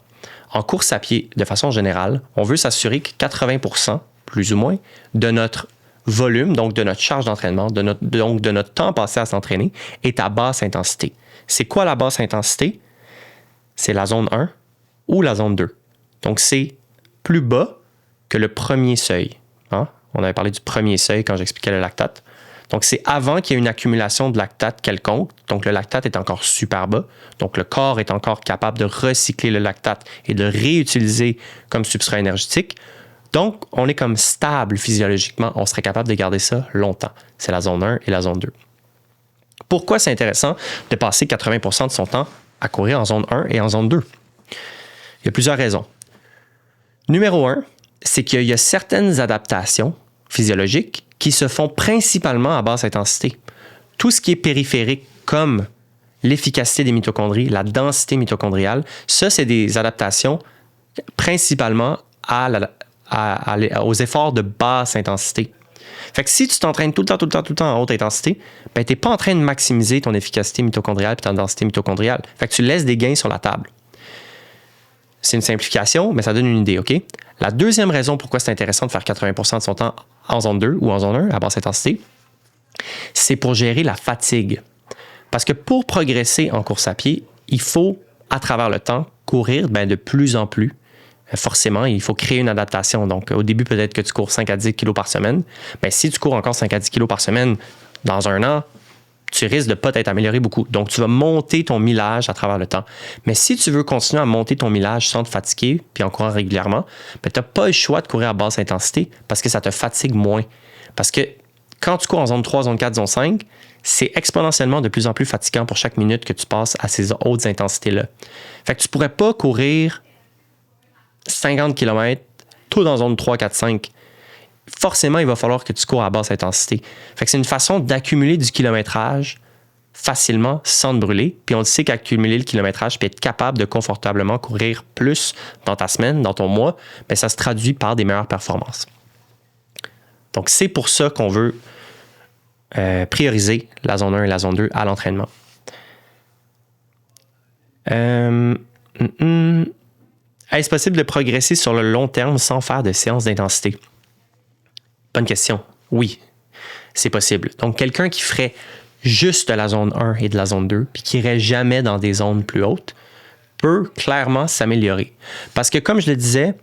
En course à pied, de façon générale, on veut s'assurer que 80%, plus ou moins, de notre volume, donc de notre charge d'entraînement, donc de notre temps passé à s'entraîner, est à basse intensité. C'est quoi la basse intensité? C'est la zone 1 ou la zone 2. Donc, c'est plus bas que le premier seuil. Hein? On avait parlé du premier seuil quand j'expliquais le lactate. Donc, c'est avant qu'il y ait une accumulation de lactate quelconque. Donc, le lactate est encore super bas. Donc, le corps est encore capable de recycler le lactate et de le réutiliser comme substrat énergétique. Donc, on est comme stable physiologiquement. On serait capable de garder ça longtemps. C'est la zone 1 et la zone 2. Pourquoi c'est intéressant de passer 80% de son temps à courir en zone 1 et en zone 2? Il y a plusieurs raisons. Numéro 1, c'est qu'il y a certaines adaptations physiologiques qui se font principalement à basse intensité. Tout ce qui est périphérique, comme l'efficacité des mitochondries, la densité mitochondriale, ça, c'est des adaptations principalement aux efforts de basse intensité. Fait que si tu t'entraînes tout le temps en haute intensité, ben, tu n'es pas en train de maximiser ton efficacité mitochondriale et ta densité mitochondriale. Fait que tu laisses des gains sur la table. C'est une simplification, mais ça donne une idée, OK? La deuxième raison pourquoi c'est intéressant de faire 80% de son temps en zone 2 ou en zone 1 à basse intensité, c'est pour gérer la fatigue. Parce que pour progresser en course à pied, il faut, à travers le temps, courir de plus en plus. Forcément, il faut créer une adaptation. Donc, au début, peut-être que tu cours 5 à 10 kilos par semaine. Bien, si tu cours encore 5 à 10 kilos par semaine dans un an, tu risques de ne pas t'être amélioré beaucoup. Donc, tu vas monter ton millage à travers le temps. Mais si tu veux continuer à monter ton millage sans te fatiguer puis en courant régulièrement, tu n'as pas le choix de courir à basse intensité parce que ça te fatigue moins. Parce que quand tu cours en zone 3, zone 4, zone 5, c'est exponentiellement de plus en plus fatigant pour chaque minute que tu passes à ces hautes intensités-là. Fait que tu ne pourrais pas courir 50 km, tout dans zone 3, 4, 5. Forcément, il va falloir que tu cours à basse intensité. Fait que c'est une façon d'accumuler du kilométrage facilement sans te brûler. Puis on le sait qu'accumuler le kilométrage puis être capable de confortablement courir plus dans ta semaine, dans ton mois, bien, ça se traduit par des meilleures performances. Donc, c'est pour ça qu'on veut prioriser la zone 1 et la zone 2 à l'entraînement. Est-ce possible de progresser sur le long terme sans faire de séances d'intensité? Bonne question. Oui, c'est possible. Donc, quelqu'un qui ferait juste de la zone 1 et de la zone 2, puis qui n'irait jamais dans des zones plus hautes, peut clairement s'améliorer. Parce que, comme je le disais,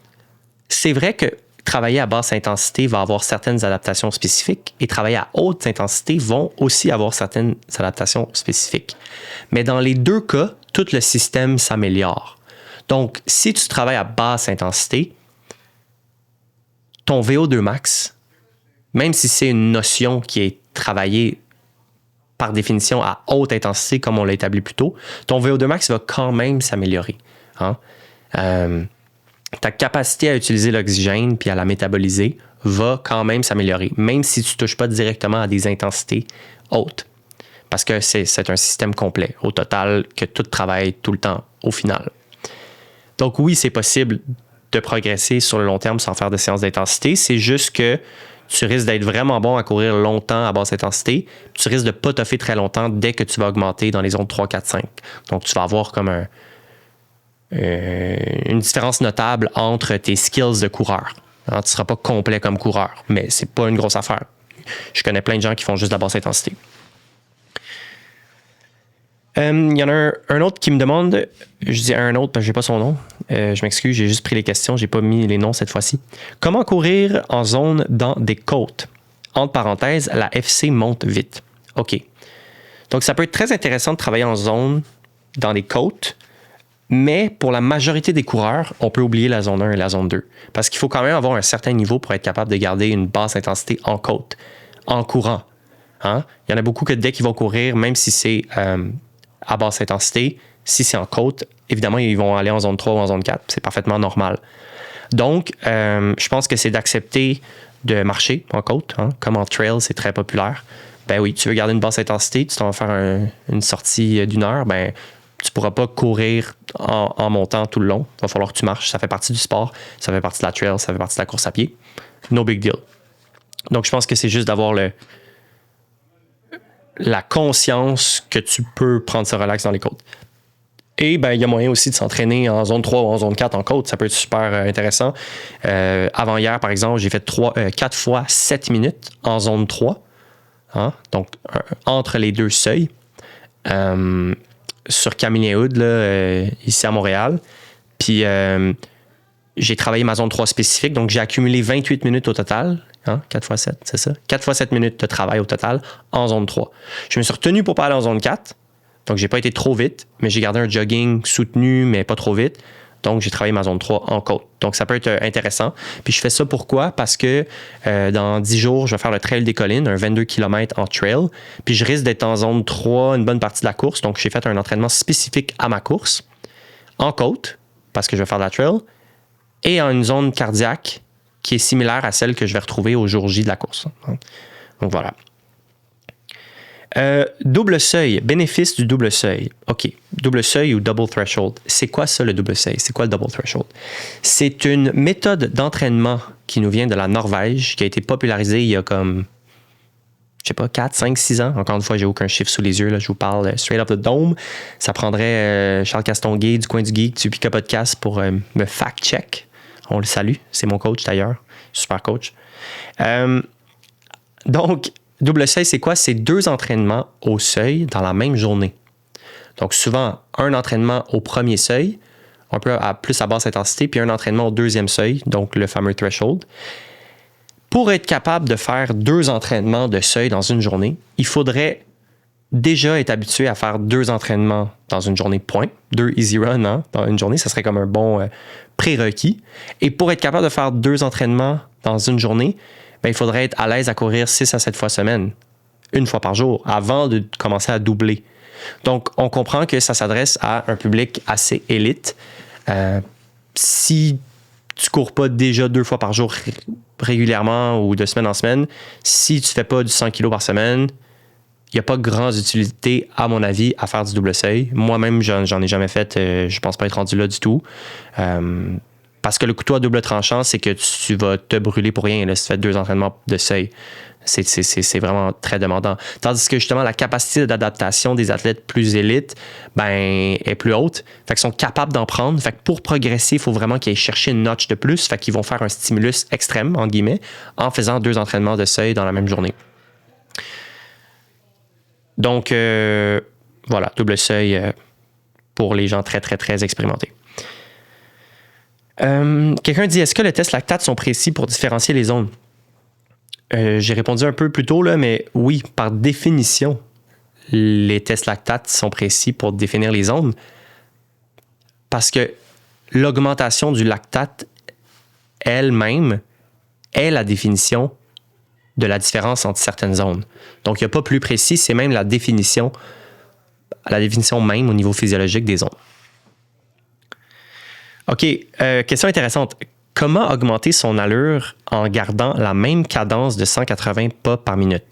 c'est vrai que travailler à basse intensité va avoir certaines adaptations spécifiques et travailler à haute intensité vont aussi avoir certaines adaptations spécifiques. Mais dans les deux cas, tout le système s'améliore. Donc, si tu travailles à basse intensité, ton VO2 max, même si c'est une notion qui est travaillée par définition à haute intensité, comme on l'a établi plus tôt, ton VO2 max va quand même s'améliorer. Hein? Ta capacité à utiliser l'oxygène puis à la métaboliser va quand même s'améliorer, même si tu ne touches pas directement à des intensités hautes. Parce que c'est un système complet, au total, que tout travaille tout le temps, au final. Donc oui, c'est possible de progresser sur le long terme sans faire de séances d'intensité. C'est juste que tu risques d'être vraiment bon à courir longtemps à basse intensité. Tu risques de ne pas toffer très longtemps dès que tu vas augmenter dans les zones 3, 4, 5. Donc, tu vas avoir comme une différence notable entre tes skills de coureur. Alors, tu ne seras pas complet comme coureur, mais c'est pas une grosse affaire. Je connais plein de gens qui font juste de la basse intensité. Il y en a un autre qui me demande, je dis un autre parce que je n'ai pas son nom, je m'excuse, j'ai juste pris les questions, je n'ai pas mis les noms cette fois-ci. Comment courir en zone dans des côtes? Entre parenthèses, la FC monte vite. OK. Donc, ça peut être très intéressant de travailler en zone dans des côtes, mais pour la majorité des coureurs, on peut oublier la zone 1 et la zone 2. Parce qu'il faut quand même avoir un certain niveau pour être capable de garder une basse intensité en côte, en courant. Hein? Il y en a beaucoup que dès qu'ils vont courir, même si c'est à basse intensité, si c'est en côte, évidemment, ils vont aller en zone 3 ou en zone 4. C'est parfaitement normal. Donc, je pense que c'est d'accepter de marcher en côte, hein, comme en trail, c'est très populaire. Ben oui, tu veux garder une basse intensité, tu t'en vas faire une sortie d'1 heure, ben tu ne pourras pas courir en montant tout le long. Il va falloir que tu marches. Ça fait partie du sport, ça fait partie de la trail, ça fait partie de la course à pied. No big deal. Donc, je pense que c'est juste d'avoir la conscience que tu peux prendre ce relax dans les côtes. Et ben, il y a moyen aussi de s'entraîner en zone 3 ou en zone 4 en côte. Ça peut être super intéressant. Avant-hier, par exemple, j'ai fait 4 fois 7 minutes en zone 3. Hein? Donc, entre les deux seuils. Sur Camillien Hood, là, ici à Montréal. Puis, j'ai travaillé ma zone 3 spécifique. Donc, j'ai accumulé 28 minutes au total. Hein? 4 fois 7, c'est ça? 4 fois 7 minutes de travail au total en zone 3. Je me suis retenu pour pas aller en zone 4. Donc, j'ai pas été trop vite, mais j'ai gardé un jogging soutenu, mais pas trop vite. Donc, j'ai travaillé ma zone 3 en côte. Donc, ça peut être intéressant. Puis, je fais ça pourquoi? Parce que dans 10 jours, je vais faire le Trail des Collines, un 22 km en trail. Puis, je risque d'être en zone 3 une bonne partie de la course. Donc, j'ai fait un entraînement spécifique à ma course en côte, parce que je vais faire de la trail, et en une zone cardiaque qui est similaire à celle que je vais retrouver au jour J de la course. Donc, voilà. Double seuil, bénéfice du double seuil. OK, double seuil ou double threshold. C'est quoi ça, le double seuil? C'est quoi le double threshold? C'est une méthode d'entraînement qui nous vient de la Norvège, qui a été popularisée il y a comme, je sais pas, 4, 5, 6 ans. Encore une fois, j'ai aucun chiffre sous les yeux. Là. Je vous parle straight off the dome. Ça prendrait Charles Castonguay du Coin du Geek, du Pika Podcast pour me fact-check. On le salue. C'est mon coach d'ailleurs. Super coach. Donc, double seuil, c'est quoi? C'est 2 entraînements au seuil dans la même journée. Donc, souvent, un entraînement au premier seuil, un peu plus à basse intensité, puis un entraînement au deuxième seuil, donc le fameux threshold. Pour être capable de faire 2 entraînements de seuil dans une journée, il faudrait déjà être habitué à faire 2 entraînements dans une journée, point. 2 easy run hein, dans une journée, ça serait comme un bon prérequis. Et pour être capable de faire 2 entraînements dans une journée, ben, il faudrait être à l'aise à courir 6 à 7 fois semaine, une fois par jour, avant de commencer à doubler. Donc, on comprend que ça s'adresse à un public assez élite. Si tu cours pas déjà 2 fois par jour régulièrement ou de semaine en semaine, si tu fais pas du 100 kg par semaine, il n'y a pas grande utilité, à mon avis, à faire du double seuil. Moi-même, j'en ai jamais fait. Je pense pas être rendu là du tout. Parce que le couteau à double tranchant, c'est que tu vas te brûler pour rien là, si tu fais 2 entraînements de seuil. C'est vraiment très demandant. Tandis que justement, la capacité d'adaptation des athlètes plus élites est plus haute. Fait qu'ils sont capables d'en prendre. Fait que pour progresser, il faut vraiment qu'ils aillent chercher une notch de plus. Fait qu'ils vont faire un stimulus extrême, entre guillemets, en faisant 2 entraînements de seuil dans la même journée. Donc, voilà, double seuil pour les gens très, très, très expérimentés. Quelqu'un dit, est-ce que les tests lactate sont précis pour différencier les zones? J'ai répondu un peu plus tôt, là, mais oui, par définition, les tests lactate sont précis pour définir les zones parce que l'augmentation du lactate elle-même est la définition de la différence entre certaines zones. Donc, il n'y a pas plus précis, c'est même la définition même au niveau physiologique des zones. OK, question intéressante. Comment augmenter son allure en gardant la même cadence de 180 pas par minute?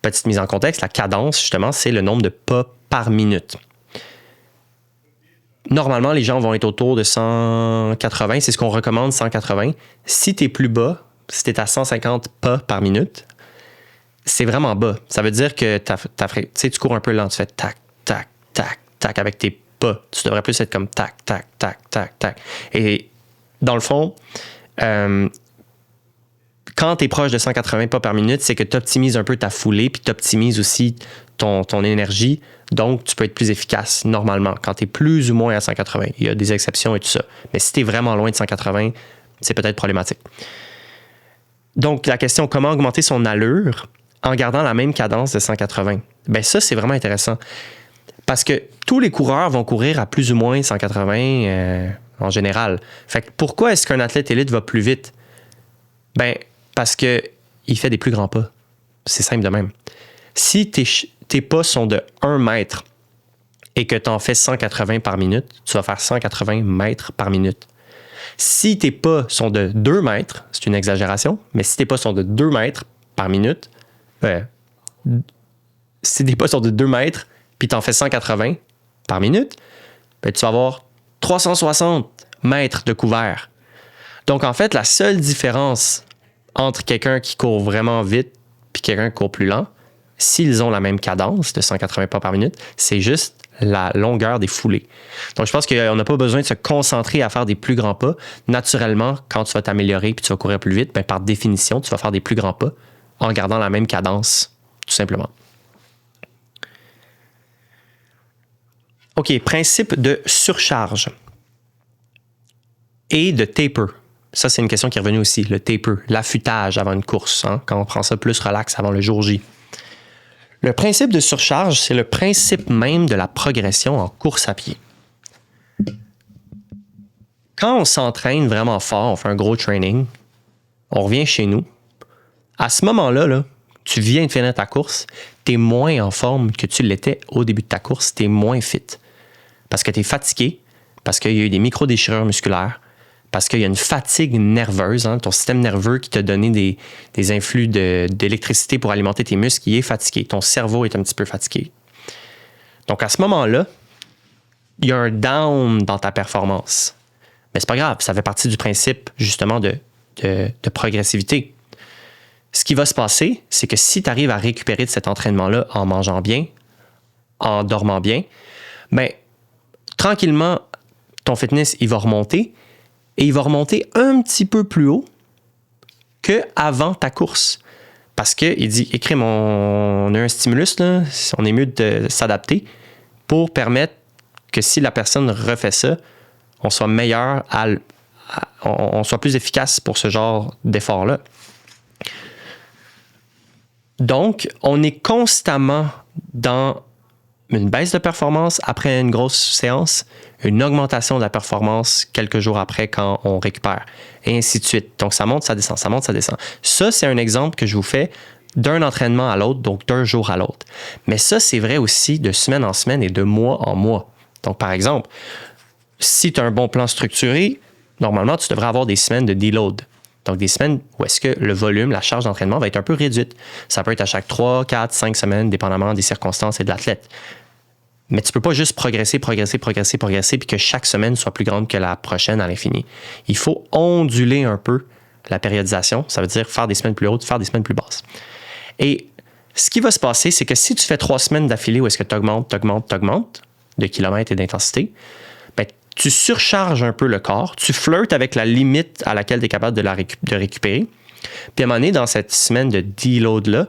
Petite mise en contexte, la cadence, justement, c'est le nombre de pas par minute. Normalement, les gens vont être autour de 180, c'est ce qu'on recommande, 180. Si tu es plus bas, si tu es à 150 pas par minute, c'est vraiment bas. Ça veut dire que tu cours un peu lent, tu fais tac, tac, tac, tac avec tes pas. Tu devrais plus être comme tac, tac, tac, tac, tac. Et dans le fond, quand tu es proche de 180 pas par minute, c'est que tu optimises un peu ta foulée puis tu optimises aussi ton énergie. Donc, tu peux être plus efficace normalement quand tu es plus ou moins à 180. Il y a des exceptions et tout ça. Mais si tu es vraiment loin de 180, c'est peut-être problématique. Donc, la question, comment augmenter son allure en gardant la même cadence de 180? Bien, ça, c'est vraiment intéressant. Parce que tous les coureurs vont courir à plus ou moins 180 en général. Fait que pourquoi est-ce qu'un athlète élite va plus vite? Ben, parce qu'il fait des plus grands pas. C'est simple de même. Si tes pas sont de 1 mètre et que tu en fais 180 par minute, tu vas faire 180 mètres par minute. Si tes pas sont de 2 mètres, c'est une exagération, mais si tes pas sont de 2 mètres par minute, si tes pas sont de 2 mètres puis tu en fais 180 par minute, ben, tu vas avoir 360 mètres de couvert. Donc, en fait, la seule différence entre quelqu'un qui court vraiment vite et quelqu'un qui court plus lent, s'ils ont la même cadence de 180 pas par minute, c'est juste la longueur des foulées. Donc, je pense qu'on n'a pas besoin de se concentrer à faire des plus grands pas. Naturellement, quand tu vas t'améliorer puis tu vas courir plus vite, ben, par définition, tu vas faire des plus grands pas en gardant la même cadence, tout simplement. OK, principe de surcharge et de taper. Ça, c'est une question qui est revenue aussi, le taper, l'affûtage avant une course, hein, quand on prend ça plus relax avant le jour J. Le principe de surcharge, c'est le principe même de la progression en course à pied. Quand on s'entraîne vraiment fort, on fait un gros training, on revient chez nous, à ce moment-là, tu viens de finir ta course, tu es moins en forme que tu l'étais au début de ta course, tu es moins fit. Parce que tu es fatigué, parce qu'il y a eu des micro-déchirures musculaires, parce qu'il y a une fatigue nerveuse, hein, ton système nerveux qui t'a donné des influx d'électricité pour alimenter tes muscles, il est fatigué. Ton cerveau est un petit peu fatigué. Donc, à ce moment-là, il y a un down dans ta performance. Mais c'est pas grave, ça fait partie du principe, justement, de progressivité. Ce qui va se passer, c'est que si tu arrives à récupérer de cet entraînement-là en mangeant bien, en dormant bien, bien, tranquillement, ton fitness, il va remonter et il va remonter un petit peu plus haut qu'avant ta course. Parce qu'il dit, écris, on a un stimulus, là, on est mieux de s'adapter pour permettre que si la personne refait ça, on soit meilleur, on soit plus efficace pour ce genre d'effort-là. Donc, on est constamment dans une baisse de performance après une grosse séance, une augmentation de la performance quelques jours après quand on récupère, et ainsi de suite. Donc, ça monte, ça descend, ça monte, ça descend. Ça, c'est un exemple que je vous fais d'un entraînement à l'autre, donc d'un jour à l'autre. Mais ça, c'est vrai aussi de semaine en semaine et de mois en mois. Donc, par exemple, si tu as un bon plan structuré, normalement, tu devrais avoir des semaines de deload. Donc, des semaines où est-ce que le volume, la charge d'entraînement va être un peu réduite. Ça peut être à chaque 3, 4, 5 semaines, dépendamment des circonstances et de l'athlète. Mais tu ne peux pas juste progresser, puis que chaque semaine soit plus grande que la prochaine à l'infini. Il faut onduler un peu la périodisation. Ça veut dire faire des semaines plus hautes, faire des semaines plus basses. Et ce qui va se passer, c'est que si tu fais 3 semaines d'affilée où est-ce que tu augmentes de kilomètres et d'intensité, ben, tu surcharges un peu le corps, tu flirtes avec la limite à laquelle tu es capable de récupérer. Puis à un moment donné, dans cette semaine de deload-là,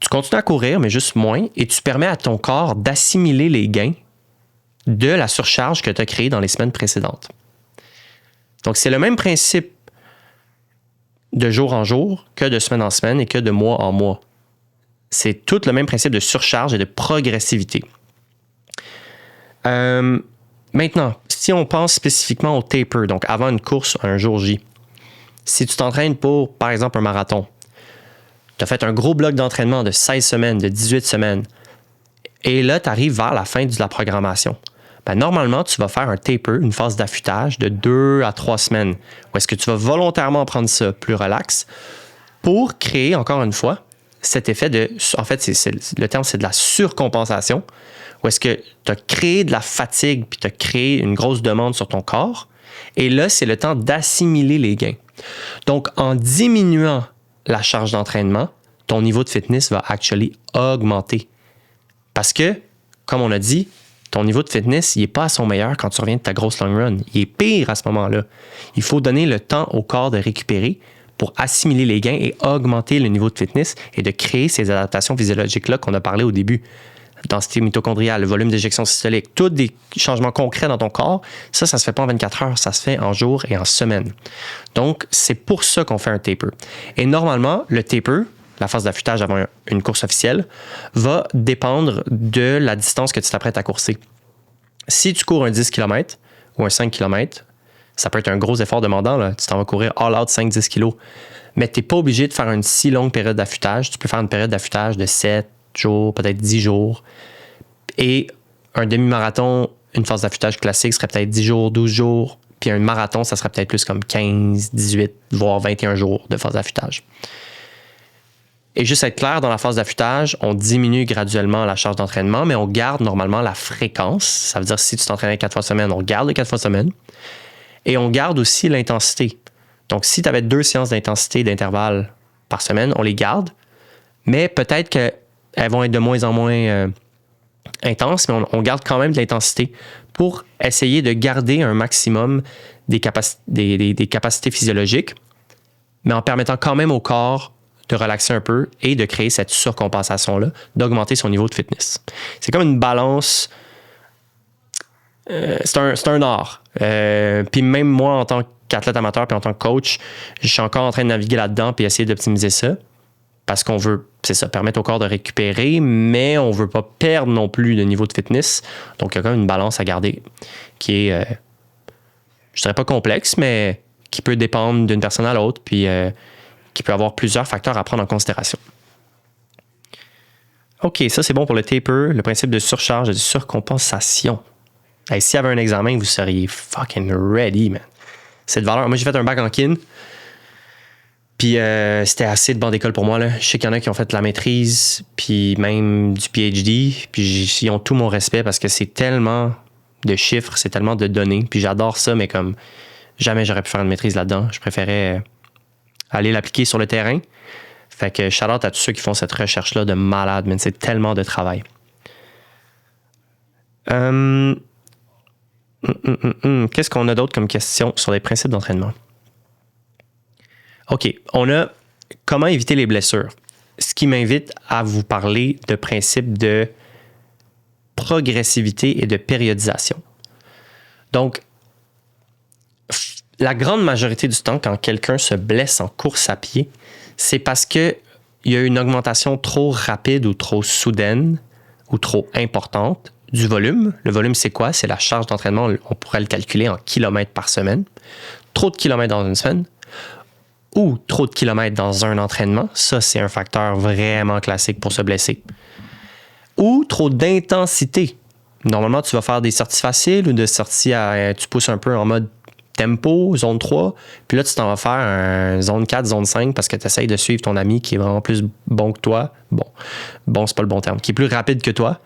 tu continues à courir, mais juste moins, et tu permets à ton corps d'assimiler les gains de la surcharge que tu as créée dans les semaines précédentes. Donc, c'est le même principe de jour en jour que de semaine en semaine et que de mois en mois. C'est tout le même principe de surcharge et de progressivité. Maintenant, si on pense spécifiquement au taper, donc avant une course, un jour J, si tu t'entraînes pour, par exemple, un marathon, tu as fait un gros bloc d'entraînement de 16 semaines, de 18 semaines, et là, tu arrives vers la fin de la programmation. Ben, normalement, tu vas faire un taper, une phase d'affûtage de 2 à 3 semaines, où est-ce que tu vas volontairement prendre ça plus relax pour créer, encore une fois, cet effet de... En fait, le terme, c'est de la surcompensation, où est-ce que tu as créé de la fatigue, puis tu as créé une grosse demande sur ton corps, et là, c'est le temps d'assimiler les gains. Donc, en diminuant la charge d'entraînement, ton niveau de fitness va actually augmenter. Parce que, comme on a dit, ton niveau de fitness, il n'est pas à son meilleur quand tu reviens de ta grosse long run. Il est pire à ce moment-là. Il faut donner le temps au corps de récupérer pour assimiler les gains et augmenter le niveau de fitness et de créer ces adaptations physiologiques-là qu'on a parlé au début. Densité mitochondriale, le volume d'éjection systolique, tous des changements concrets dans ton corps, ça se fait pas en 24 heures, ça se fait en jours et en semaines. Donc, c'est pour ça qu'on fait un taper. Et normalement, le taper, la phase d'affûtage avant une course officielle, va dépendre de la distance que tu t'apprêtes à courser. Si tu cours un 10 km ou un 5 km, ça peut être un gros effort demandant, là. Tu t'en vas courir all out 5-10 kg. Mais tu n'es pas obligé de faire une si longue période d'affûtage. Tu peux faire une période d'affûtage de 7 jours, peut-être 10 jours. Et un demi-marathon, une phase d'affûtage classique serait peut-être 10 jours, 12 jours. Puis un marathon, ça serait peut-être plus comme 15, 18, voire 21 jours de phase d'affûtage. Et juste être clair, dans la phase d'affûtage, on diminue graduellement la charge d'entraînement, mais on garde normalement la fréquence. Ça veut dire si tu t'entraînes 4 fois semaine, on garde les 4 fois semaine. Et on garde aussi l'intensité. Donc, si tu avais 2 séances d'intensité d'intervalle par semaine, on les garde. Mais peut-être que elles vont être de moins en moins intenses, mais on garde quand même de l'intensité pour essayer de garder un maximum des capacités physiologiques, mais en permettant quand même au corps de relaxer un peu et de créer cette surcompensation-là, d'augmenter son niveau de fitness. C'est comme une balance. C'est un art. Puis même moi, en tant qu'athlète amateur puis en tant que coach, je suis encore en train de naviguer là-dedans puis essayer d'optimiser ça. Parce qu'on veut, c'est ça, permettre au corps de récupérer, mais on ne veut pas perdre non plus de niveau de fitness. Donc, il y a quand même une balance à garder qui est, je dirais pas complexe, mais qui peut dépendre d'une personne à l'autre, puis qui peut avoir plusieurs facteurs à prendre en considération. OK, ça c'est bon pour le taper, le principe de surcharge et de surcompensation. Hey, s'il y avait un examen, vous seriez fucking ready, man. Cette valeur, moi j'ai fait un bac en kin, puis c'était assez de banc d'école pour moi, là. Je sais qu'il y en a qui ont fait la maîtrise, puis même du PhD, puis ils ont tout mon respect parce que c'est tellement de chiffres, c'est tellement de données, puis j'adore ça, mais comme jamais j'aurais pu faire une maîtrise là-dedans. Je préférais aller l'appliquer sur le terrain. Fait que shout-out à tous ceux qui font cette recherche-là de malade, mais c'est tellement de travail. Qu'est-ce qu'on a d'autre comme question sur les principes d'entraînement? OK, on a comment éviter les blessures. Ce qui m'invite à vous parler de principes de progressivité et de périodisation. Donc, la grande majorité du temps, quand quelqu'un se blesse en course à pied, c'est parce qu'il y a une augmentation trop rapide ou trop soudaine ou trop importante du volume. Le volume, c'est quoi? C'est la charge d'entraînement. On pourrait le calculer en kilomètres par semaine. Trop de kilomètres dans une semaine ou trop de kilomètres dans un entraînement. Ça, c'est un facteur vraiment classique pour se blesser. Ou trop d'intensité. Normalement, tu vas faire des sorties faciles ou des sorties tu pousses un peu en mode tempo, zone 3, puis là, tu t'en vas faire un zone 4, zone 5 parce que tu essayes de suivre ton ami qui est vraiment plus bon que toi. Bon, c'est pas le bon terme. Qui est plus rapide que toi.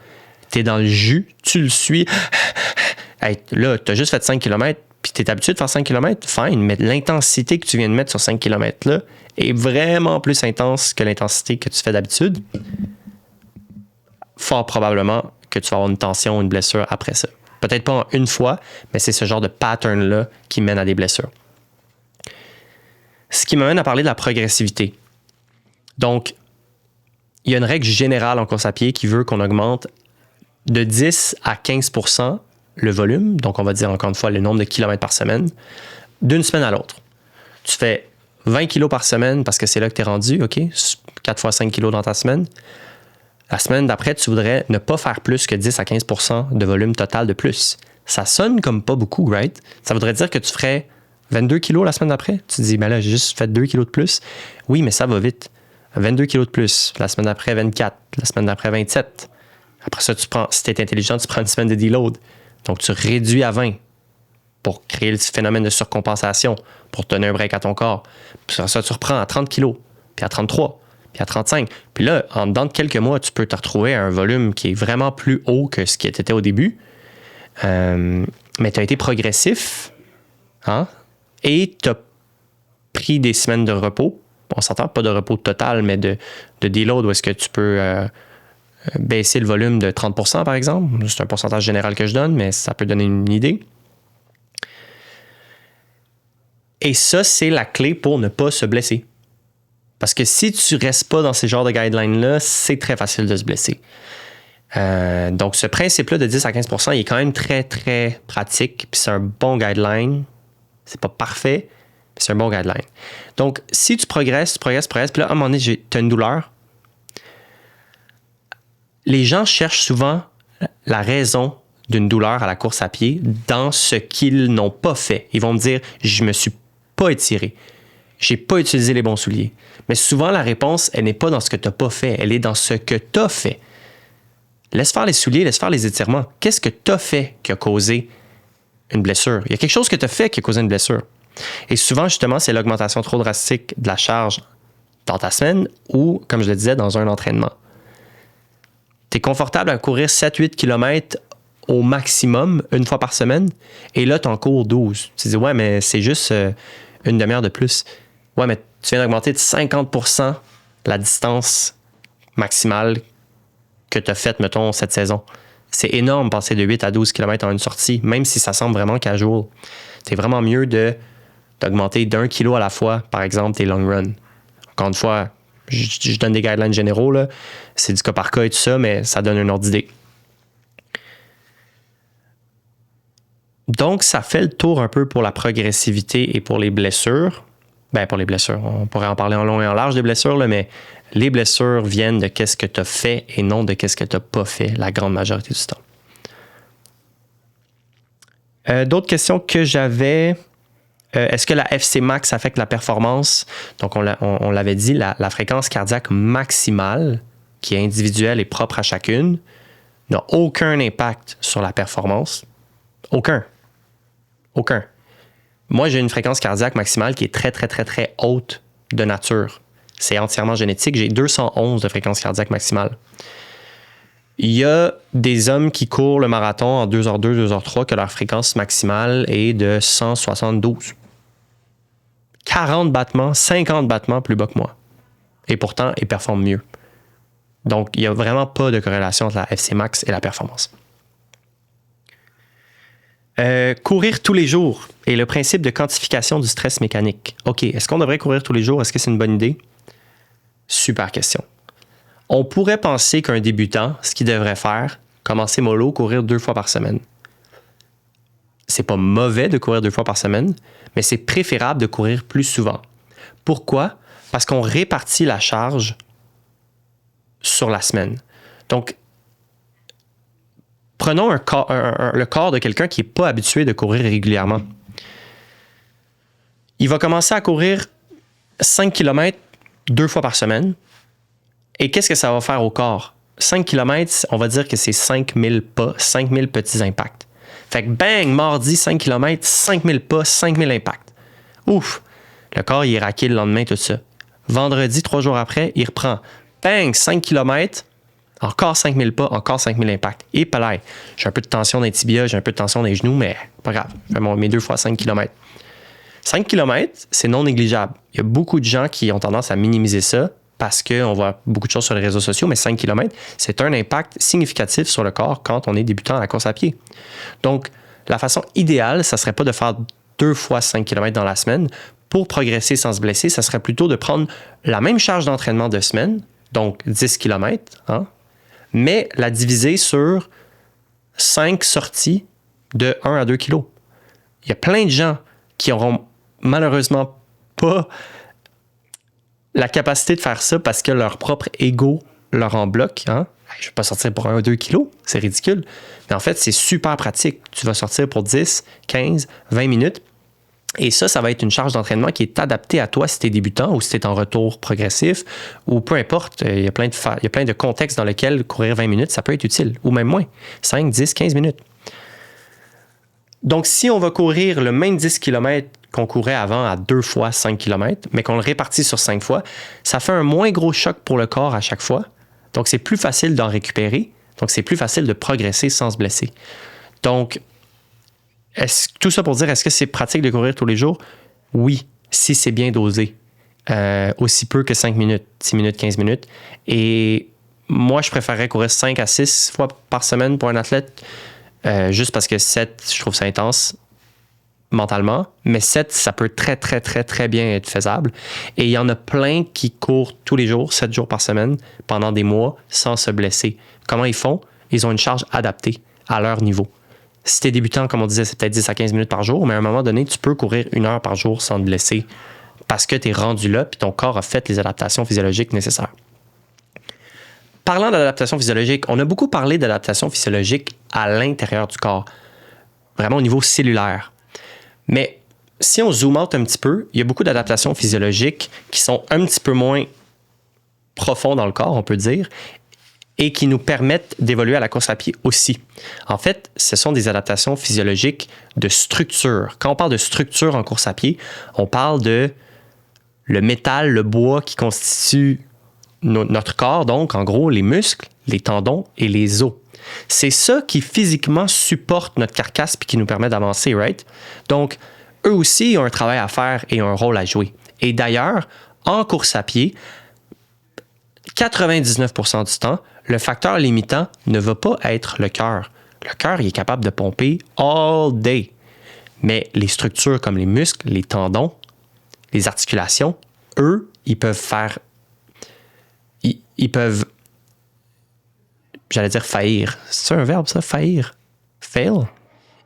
Tu es dans le jus, tu le suis. Hey, là, tu as juste fait 5 km, puis tu es habitué de faire 5 km, fine, mais l'intensité que tu viens de mettre sur 5 km là est vraiment plus intense que l'intensité que tu fais d'habitude. Fort probablement que tu vas avoir une tension, une blessure après ça. Peut-être pas en une fois, mais c'est ce genre de pattern-là qui mène à des blessures. Ce qui m'amène à parler de la progressivité. Donc, il y a une règle générale en course à pied qui veut qu'on augmente de 10 à 15% le volume, donc on va dire encore une fois le nombre de kilomètres par semaine, d'une semaine à l'autre. Tu fais 20 kilos par semaine parce que c'est là que tu es rendu, OK? 4 fois 5 kilos dans ta semaine. La semaine d'après, tu voudrais ne pas faire plus que 10 à 15% de volume total de plus. Ça sonne comme pas beaucoup, right? Ça voudrait dire que tu ferais 22 kilos la semaine d'après. Tu te dis, ben là, j'ai juste fait 2 kilos de plus. Oui, mais ça va vite. 22 kilos de plus. La semaine d'après, 24. La semaine d'après, 27. Après ça, si tu es intelligent, tu prends une semaine de deload. Donc, tu réduis à 20 pour créer le phénomène de surcompensation, pour donner un break à ton corps. Puis ça, tu reprends à 30 kilos, puis à 33. Puis à 35. Puis là, en dedans de quelques mois, tu peux te retrouver à un volume qui est vraiment plus haut que ce qui était au début. Mais tu as été progressif, hein? Et tu as pris des semaines de repos. On s'entend pas de repos total, mais de deload où est-ce que tu peux baisser le volume de 30%, par exemple. C'est un pourcentage général que je donne, mais ça peut donner une idée. Et ça, c'est la clé pour ne pas se blesser. Parce que si tu ne restes pas dans ces genres de guidelines-là, c'est très facile de se blesser. Donc, ce principe-là de 10 à 15%, il est quand même très, très pratique. Puis c'est un bon guideline. C'est pas parfait, mais c'est un bon guideline. Donc, si tu progresses. Puis là, à un moment donné, tu as une douleur. Les gens cherchent souvent la raison d'une douleur à la course à pied dans ce qu'ils n'ont pas fait. Ils vont me dire, je me suis pas étiré. J'ai pas utilisé les bons souliers. Mais souvent, la réponse, elle n'est pas dans ce que tu n'as pas fait. Elle est dans ce que tu as fait. Laisse faire les souliers, laisse faire les étirements. Qu'est-ce que tu as fait qui a causé une blessure? Il y a quelque chose que tu as fait qui a causé une blessure. Et souvent, justement, c'est l'augmentation trop drastique de la charge dans ta semaine ou, comme je le disais, dans un entraînement. Tu es confortable à courir 7-8 km au maximum une fois par semaine et là, tu en cours 12. Tu te dis, ouais, mais c'est juste une demi-heure de plus. Ouais, mais tu viens d'augmenter de 50% la distance maximale que tu as faites, mettons, cette saison. C'est énorme passer de 8 à 12 km en une sortie, même si ça semble vraiment casual. C'est vraiment mieux d'augmenter d'1 kilo à la fois, par exemple, tes long runs. Encore une fois, je donne des guidelines généraux, là. C'est du cas par cas et tout ça, mais ça donne une ordre d'idée. Donc, ça fait le tour un peu pour la progressivité et pour les blessures. Ben, pour les blessures, on pourrait en parler en long et en large des blessures, là, mais les blessures viennent de qu'est-ce que tu as fait et non de qu'est-ce que tu n'as pas fait la grande majorité du temps. D'autres questions que j'avais. Est-ce que la FC Max affecte la performance? Donc, on l'avait dit, la fréquence cardiaque maximale, qui est individuelle et propre à chacune, n'a aucun impact sur la performance. Aucun. Moi, j'ai une fréquence cardiaque maximale qui est très, très, très, très haute de nature. C'est entièrement génétique. J'ai 211 de fréquence cardiaque maximale. Il y a des hommes qui courent le marathon en 2h02, 2h03 que leur fréquence maximale est de 172. 40 battements, 50 battements plus bas que moi. Et pourtant, ils performent mieux. Donc, il n'y a vraiment pas de corrélation entre la FC Max et la performance. Courir tous les jours et le principe de quantification du stress mécanique. OK, est-ce qu'on devrait courir tous les jours? Est-ce que c'est une bonne idée? Super question. On pourrait penser qu'un débutant, ce qu'il devrait faire, commencer mollo, courir 2 fois par semaine. C'est pas mauvais de courir 2 fois par semaine, mais c'est préférable de courir plus souvent. Pourquoi? Parce qu'on répartit la charge sur la semaine. Donc, prenons le corps de quelqu'un qui n'est pas habitué de courir régulièrement. Il va commencer à courir 5 km 2 fois par semaine. Et qu'est-ce que ça va faire au corps? 5 km, on va dire que c'est 5000 pas, 5000 petits impacts. Fait que bang, mardi, 5 km, 5000 pas, 5000 impacts. Ouf! Le corps, il est raqué le lendemain, tout ça. Vendredi, 3 jours après, il reprend. Bang, 5 km, encore 5000 pas, encore 5000 impacts. Et palais, j'ai un peu de tension dans les tibias, j'ai un peu de tension dans les genoux, mais pas grave. Je fais mes 2 fois 5 km. 5 km, c'est non négligeable. Il y a beaucoup de gens qui ont tendance à minimiser ça parce qu'on voit beaucoup de choses sur les réseaux sociaux, mais 5 km, c'est un impact significatif sur le corps quand on est débutant à la course à pied. Donc, la façon idéale, ça ne serait pas de faire 2 fois 5 km dans la semaine. Pour progresser sans se blesser, ça serait plutôt de prendre la même charge d'entraînement de semaine, donc 10 km, mais la diviser sur 5 sorties de 1 à 2 kilos. Il y a plein de gens qui n'auront malheureusement pas la capacité de faire ça parce que leur propre ego leur en bloque. Je ne vais pas sortir pour 1 ou 2 kilos, c'est ridicule. Mais en fait, c'est super pratique. Tu vas sortir pour 10, 15, 20 minutes. Et ça va être une charge d'entraînement qui est adaptée à toi si tu es débutant ou si tu es en retour progressif ou peu importe. Il y a plein de contextes dans lesquels courir 20 minutes, ça peut être utile ou même moins. 5, 10, 15 minutes. Donc, si on va courir le même 10 km qu'on courait avant à 2 fois 5 km, mais qu'on le répartit sur 5 fois, ça fait un moins gros choc pour le corps à chaque fois. Donc, c'est plus facile d'en récupérer. Donc, c'est plus facile de progresser sans se blesser. Donc, tout ça pour dire, est-ce que c'est pratique de courir tous les jours? Oui, si c'est bien dosé. Aussi peu que 5 minutes, 10 minutes, 15 minutes. Et moi, je préférerais courir 5 à 6 fois par semaine pour un athlète, juste parce que 7, je trouve ça intense mentalement. Mais 7, ça peut très, très, très, très bien être faisable. Et il y en a plein qui courent tous les jours, 7 jours par semaine, pendant des mois, sans se blesser. Comment ils font? Ils ont une charge adaptée à leur niveau. Si tu es débutant, comme on disait, c'est peut-être 10 à 15 minutes par jour, mais à un moment donné, tu peux courir 1 heure par jour sans te blesser parce que tu es rendu là et ton corps a fait les adaptations physiologiques nécessaires. Parlant d'adaptation physiologique, on a beaucoup parlé d'adaptation physiologique à l'intérieur du corps, vraiment au niveau cellulaire. Mais si on zoome out un petit peu, il y a beaucoup d'adaptations physiologiques qui sont un petit peu moins profondes dans le corps, on peut dire, et qui nous permettent d'évoluer à la course à pied aussi. En fait, ce sont des adaptations physiologiques de structure. Quand on parle de structure en course à pied, on parle de le métal, le bois qui constitue notre corps, donc en gros les muscles, les tendons et les os. C'est ça qui physiquement supporte notre carcasse et qui nous permet d'avancer, right? Donc, eux aussi ont un travail à faire et un rôle à jouer. Et d'ailleurs, en course à pied, 99% du temps, le facteur limitant ne va pas être le cœur. Le cœur, il est capable de pomper all day. Mais les structures comme les muscles, les tendons, les articulations, eux, ils peuvent faire... Ils peuvent... J'allais dire faillir. C'est un verbe, ça? Faillir? Fail?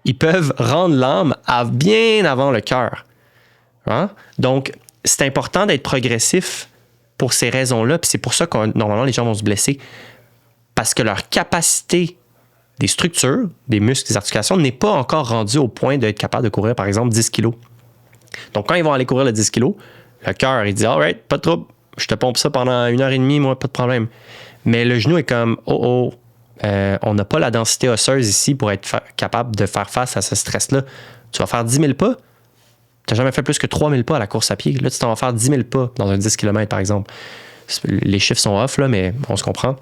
Ils peuvent rendre l'âme bien avant le cœur. Hein? Donc, c'est important d'être progressif pour ces raisons-là. Puis c'est pour ça que normalement, les gens vont se blesser. Parce que leur capacité des structures, des muscles, des articulations, n'est pas encore rendue au point d'être capable de courir, par exemple, 10 kilos. Donc, quand ils vont aller courir le 10 kilos, le cœur, il dit « All right, pas de trouble. Je te pompe ça pendant 1h30, moi, pas de problème. » Mais le genou est comme « Oh, on n'a pas la densité osseuse ici pour être capable de faire face à ce stress-là. Tu vas faire 10 000 pas. Tu n'as jamais fait plus que 3 000 pas à la course à pied. Là, tu t'en vas faire 10 000 pas dans un 10 km, par exemple. Les chiffres sont off, là, mais on se comprend.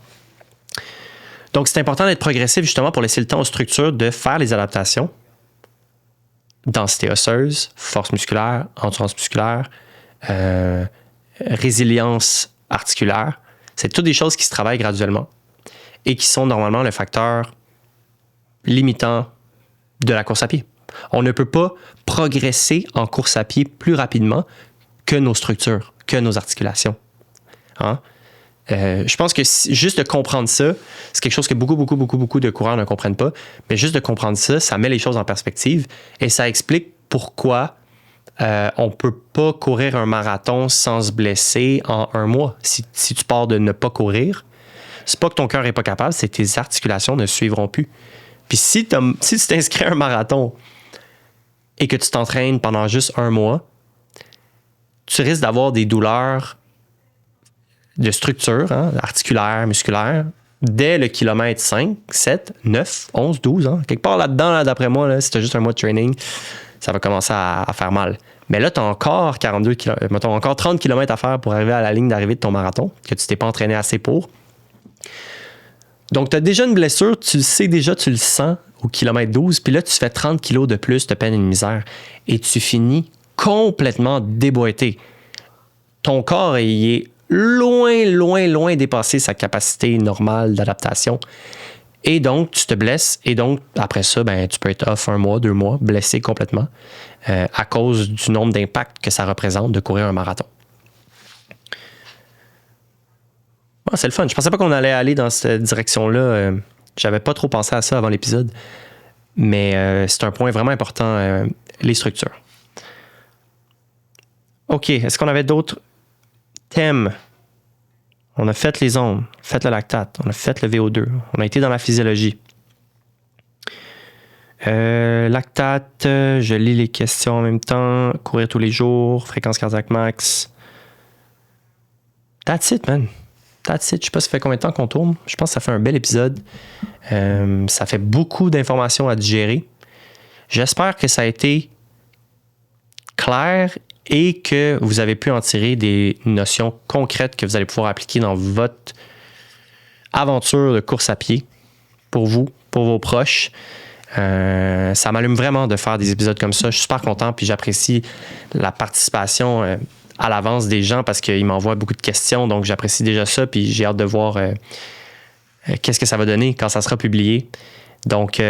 Donc, c'est important d'être progressif, justement, pour laisser le temps aux structures de faire les adaptations. Densité osseuse, force musculaire, endurance musculaire, résilience articulaire. C'est toutes des choses qui se travaillent graduellement et qui sont normalement le facteur limitant de la course à pied. On ne peut pas progresser en course à pied plus rapidement que nos structures, que nos articulations. Hein? Je pense que juste de comprendre ça, c'est quelque chose que beaucoup de coureurs ne comprennent pas, mais juste de comprendre ça, ça met les choses en perspective et ça explique pourquoi on ne peut pas courir un marathon sans se blesser en 1 mois. Si tu pars de ne pas courir, c'est pas que ton cœur n'est pas capable, c'est que tes articulations ne suivront plus. Puis si tu t'inscris à un marathon et que tu t'entraînes pendant juste 1 mois, tu risques d'avoir des douleurs de structure, hein, articulaire, musculaire, dès le kilomètre 5, 7, 9, 11, 12. Hein. Quelque part là-dedans, là, d'après moi, là, si tu as juste 1 mois de training, ça va commencer à faire mal. Mais là, tu as encore 42 km, mettons, encore 30 km à faire pour arriver à la ligne d'arrivée de ton marathon, que tu t'es pas entraîné assez pour. Donc, tu as déjà une blessure, tu le sais déjà, tu le sens au kilomètre 12, puis là, tu fais 30 kilos de plus de peine et de misère et tu finis complètement déboîté. Ton corps, il est loin dépassé sa capacité normale d'adaptation. Et donc, tu te blesses. Et donc, après ça, tu peux être off 1 mois, 2 mois, blessé complètement à cause du nombre d'impacts que ça représente de courir un marathon. Bon, c'est le fun. Je pensais pas qu'on allait aller dans cette direction-là. J'avais pas trop pensé à ça avant l'épisode. Mais c'est un point vraiment important, les structures. OK. Est-ce qu'on avait d'autres thèmes? On a fait les ondes, fait le lactate, on a fait le VO2, on a été dans la physiologie. Lactate, je lis les questions en même temps, courir tous les jours, fréquence cardiaque max. That's it, man. That's it. Je sais pas ça fait combien de temps qu'on tourne. Je pense que ça fait un bel épisode. Ça fait beaucoup d'informations à digérer. J'espère que ça a été clair et que vous avez pu en tirer des notions concrètes que vous allez pouvoir appliquer dans votre aventure de course à pied pour vous, pour vos proches. Ça m'allume vraiment de faire des épisodes comme ça. Je suis super content puis j'apprécie la participation à l'avance des gens parce qu'ils m'envoient beaucoup de questions. Donc, j'apprécie déjà ça puis j'ai hâte de voir qu'est-ce que ça va donner quand ça sera publié. Donc,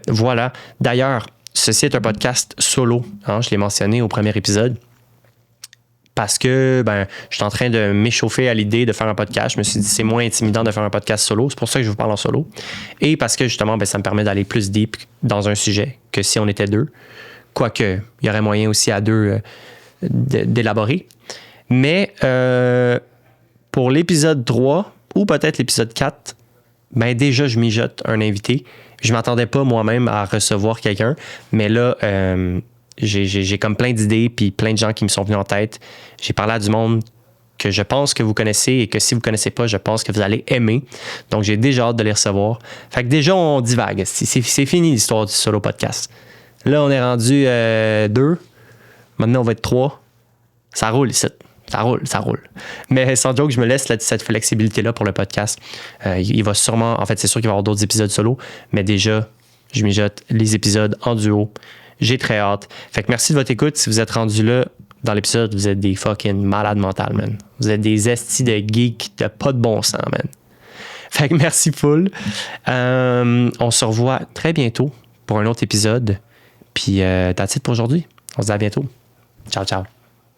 voilà. D'ailleurs, ceci est un podcast solo. Hein, je l'ai mentionné au premier épisode. Parce que je suis en train de m'échauffer à l'idée de faire un podcast. Je me suis dit c'est moins intimidant de faire un podcast solo. C'est pour ça que je vous parle en solo. Et parce que justement, ça me permet d'aller plus deep dans un sujet que si on était 2. Quoique, il y aurait moyen aussi à 2 d'élaborer. Mais pour l'épisode 3 ou peut-être l'épisode 4, déjà, je mijote un invité. Je ne m'attendais pas moi-même à recevoir quelqu'un. Mais là... J'ai comme plein d'idées puis plein de gens qui me sont venus en tête. J'ai parlé à du monde que je pense que vous connaissez et que si vous ne connaissez pas, je pense que vous allez aimer. Donc, j'ai déjà hâte de les recevoir. Fait que déjà, on divague. C'est fini l'histoire du solo podcast. Là, on est rendu 2. Maintenant, on va être 3. Ça roule ici. Ça roule. Mais sans joke, je me laisse cette flexibilité-là pour le podcast. Il va sûrement... En fait, c'est sûr qu'il va y avoir d'autres épisodes solo. Mais déjà, je mijote les épisodes en duo. J'ai très hâte. Fait que merci de votre écoute. Si vous êtes rendu là, dans l'épisode, vous êtes des fucking malades mentales, man. Vous êtes des estis de geeks de pas de bon sens, man. Fait que merci full. On se revoit très bientôt pour un autre épisode. Puis, that's it pour aujourd'hui. On se dit à bientôt. Ciao, ciao.